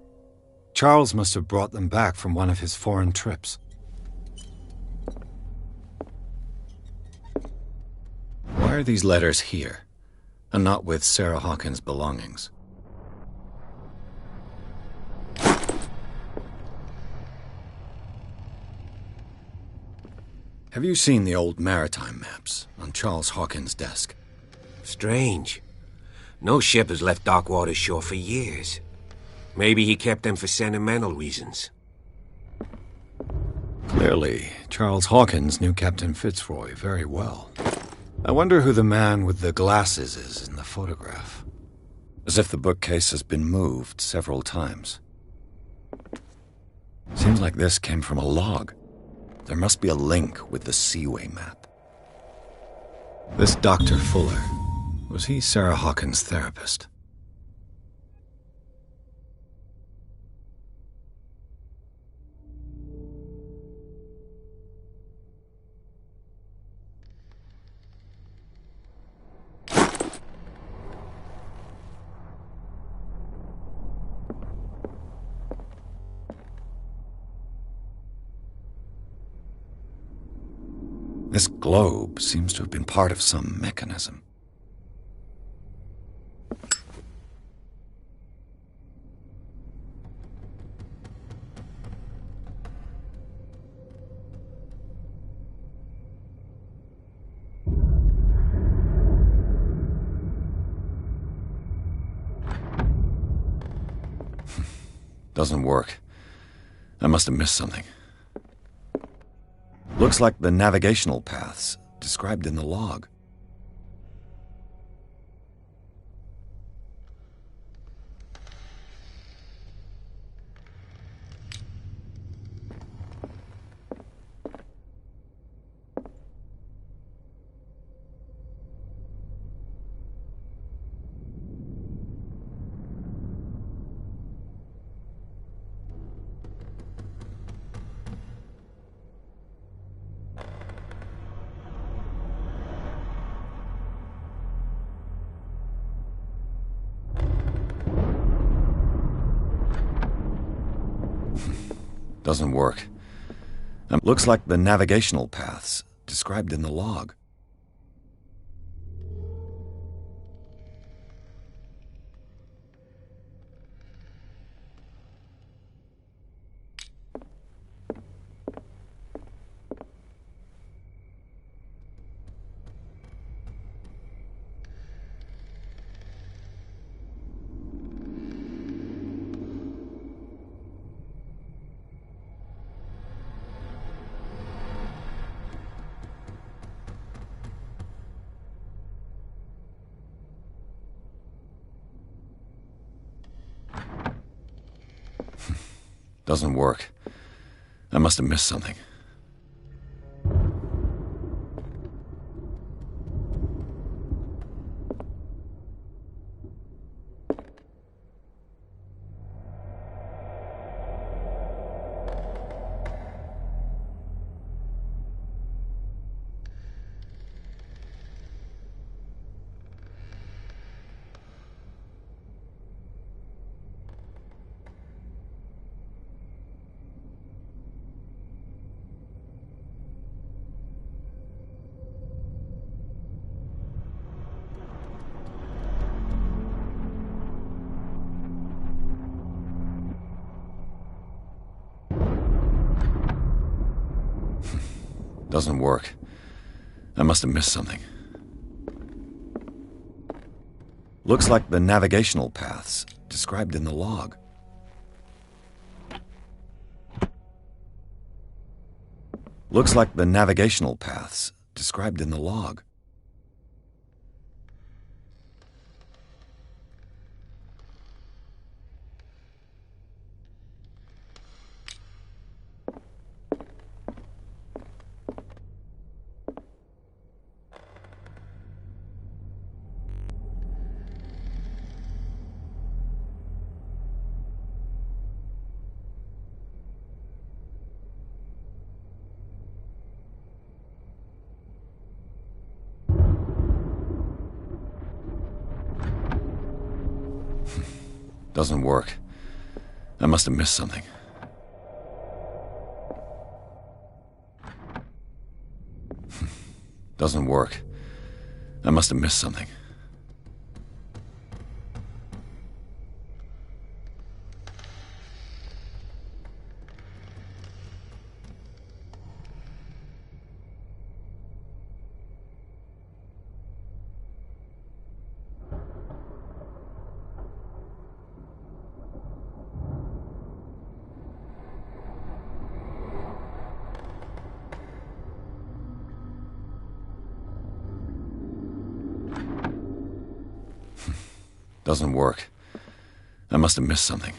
Charles must have brought them back from one of his foreign trips. Why are these letters here, and not with Sarah Hawkins' belongings? Have you seen the old maritime maps on Charles Hawkins' desk? Strange. No ship has left Darkwater shore for years. Maybe he kept them for sentimental reasons. Clearly, Charles Hawkins knew Captain Fitzroy very well. I wonder who the man with the glasses is in the photograph. As if the bookcase has been moved several times. Seems like this came from a log. There must be a link with the Seaway map. This Dr. Fuller, was he Sarah Hawkins' therapist? This globe seems to have been part of some mechanism. Doesn't work. I must have missed something. Looks like the navigational paths described in the log. Doesn't work. Looks like the navigational paths described in the log. Doesn't work. I must have missed something. Doesn't work. I must have missed something. Looks like the navigational paths described in the log. Looks like the navigational paths described in the log. Doesn't work. I must have missed something. Doesn't work. I must have missed something. Doesn't work. I must have missed something.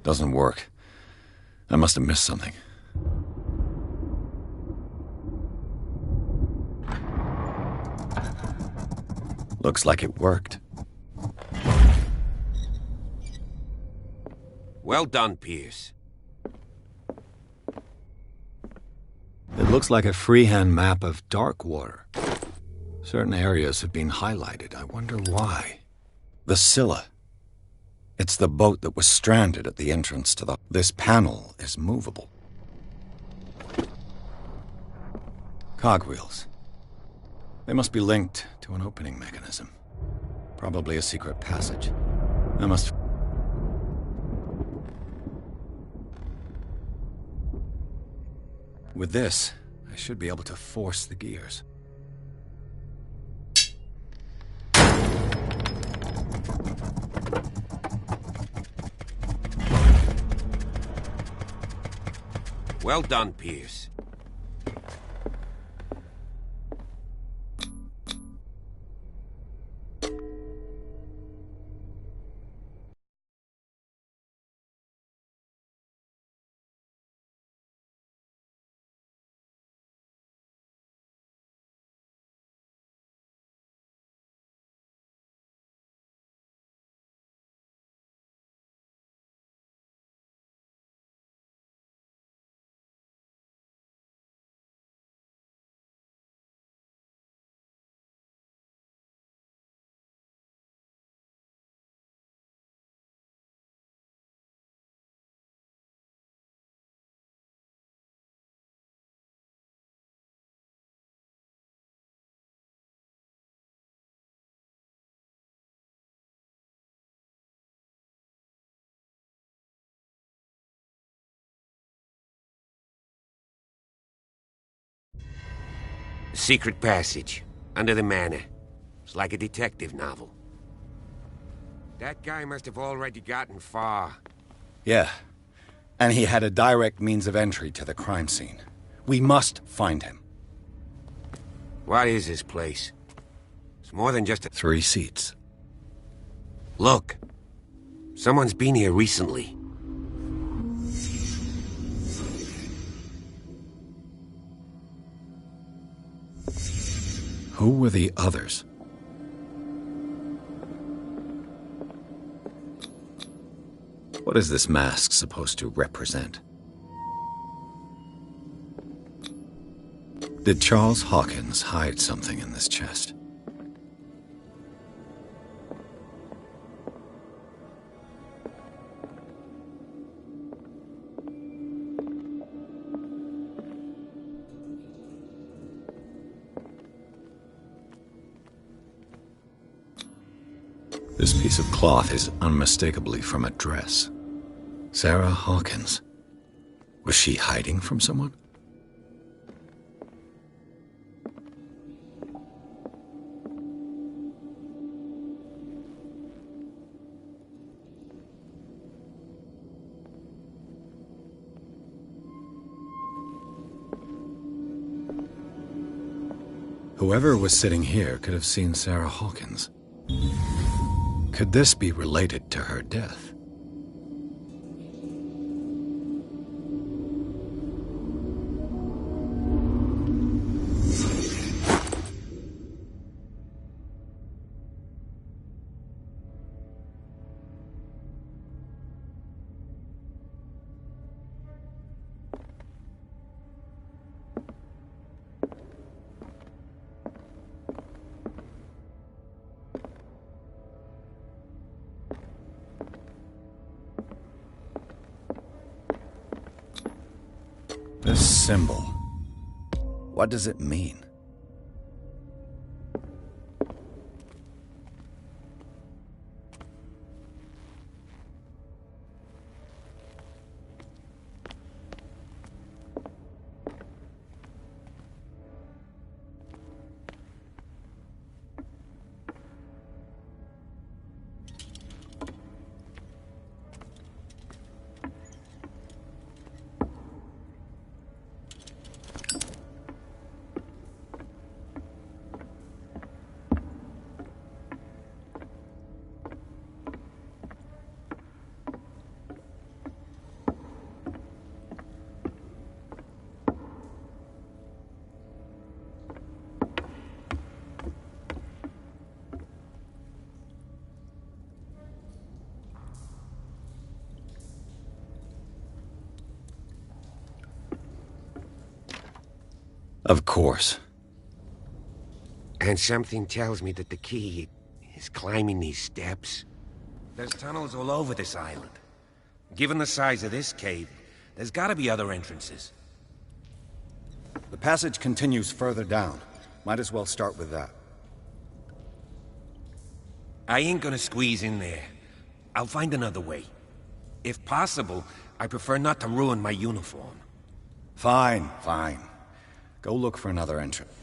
Doesn't work. I must have missed something. Looks like it worked. Well done, Pierce. It looks like a freehand map of dark water. Certain areas have been highlighted. I wonder why. The Scylla. It's the boat that was stranded at the entrance to the... This panel is movable. Cogwheels. They must be linked to an opening mechanism. Probably a secret passage. I must... With this, I should be able to force the gears. Well done, Pierce. Secret passage, under the manor. It's like a detective novel. That guy must have already gotten far. Yeah. And he had a direct means of entry to the crime scene. We must find him. What is this place? It's more than just a... 3 seats. Look. Someone's been here recently. Who were the others? What is this mask supposed to represent? Did Charles Hawkins hide something in this chest? This piece of cloth is unmistakably from a dress. Sarah Hawkins. Was she hiding from someone? Whoever was sitting here could have seen Sarah Hawkins. Could this be related to her death? This symbol, what does it mean? Of course. And something tells me that the key is climbing these steps. There's tunnels all over this island. Given the size of this cave, there's gotta be other entrances. The passage continues further down. Might as well start with that. I ain't gonna squeeze in there. I'll find another way. If possible, I prefer not to ruin my uniform. Fine, fine. Go look for another entrance.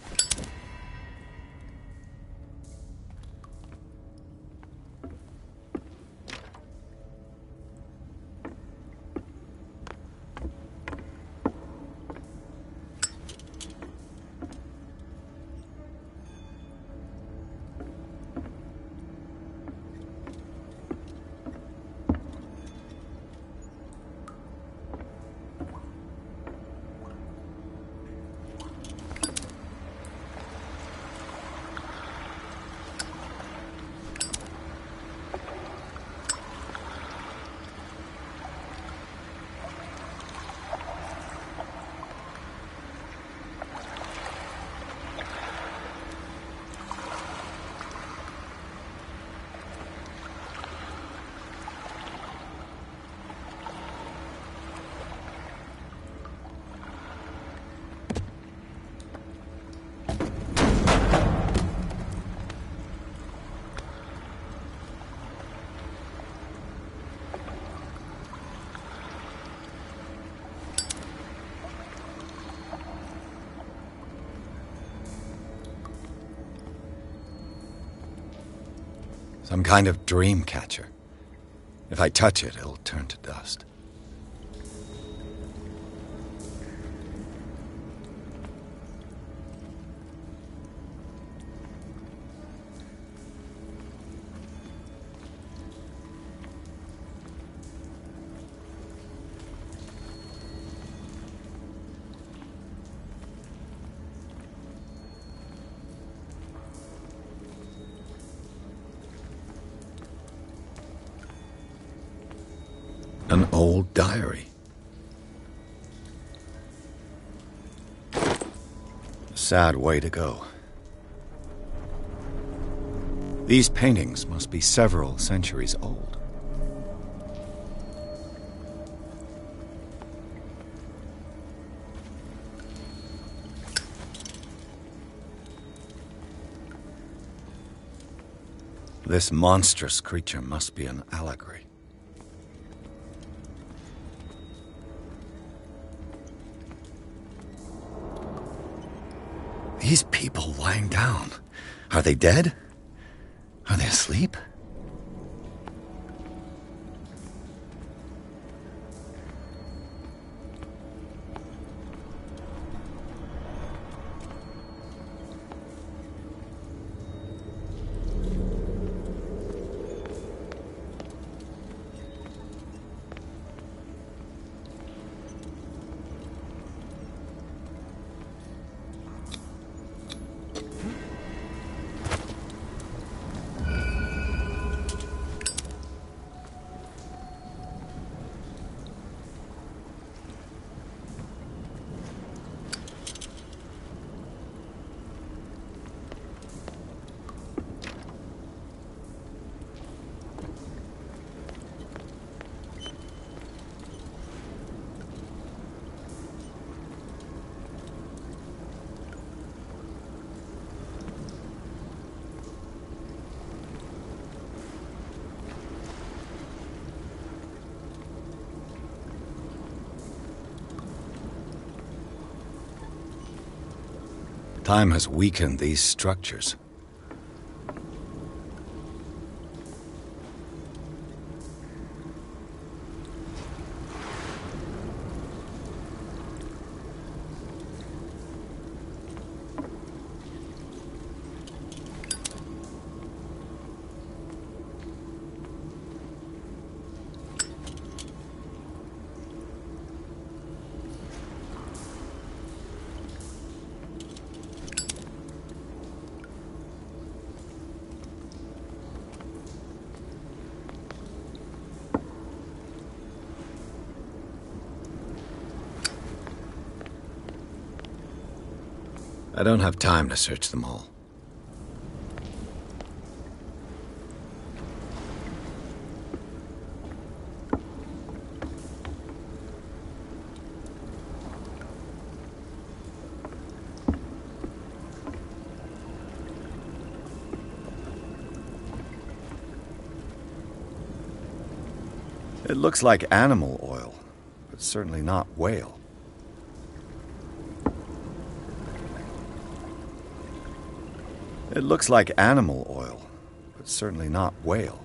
Some kind of dream catcher. If I touch it, it'll turn to dust. An old diary. A sad way to go. These paintings must be several centuries old. This monstrous creature must be an allegory. These people lying down. Are they dead? Are they asleep? Time has weakened these structures. I don't have time to search them all. It looks like animal oil, but certainly not whale. It looks like animal oil, but certainly not whale.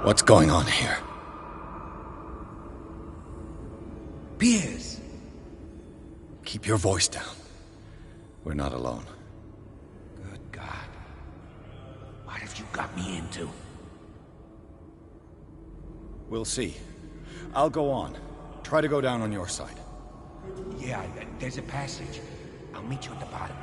What's going on here? Piers! Keep your voice down. We're not alone. Good God. What have you got me into? We'll see. I'll go on. Try to go down on your side. Yeah, there's a passage. I'll meet you at the bottom.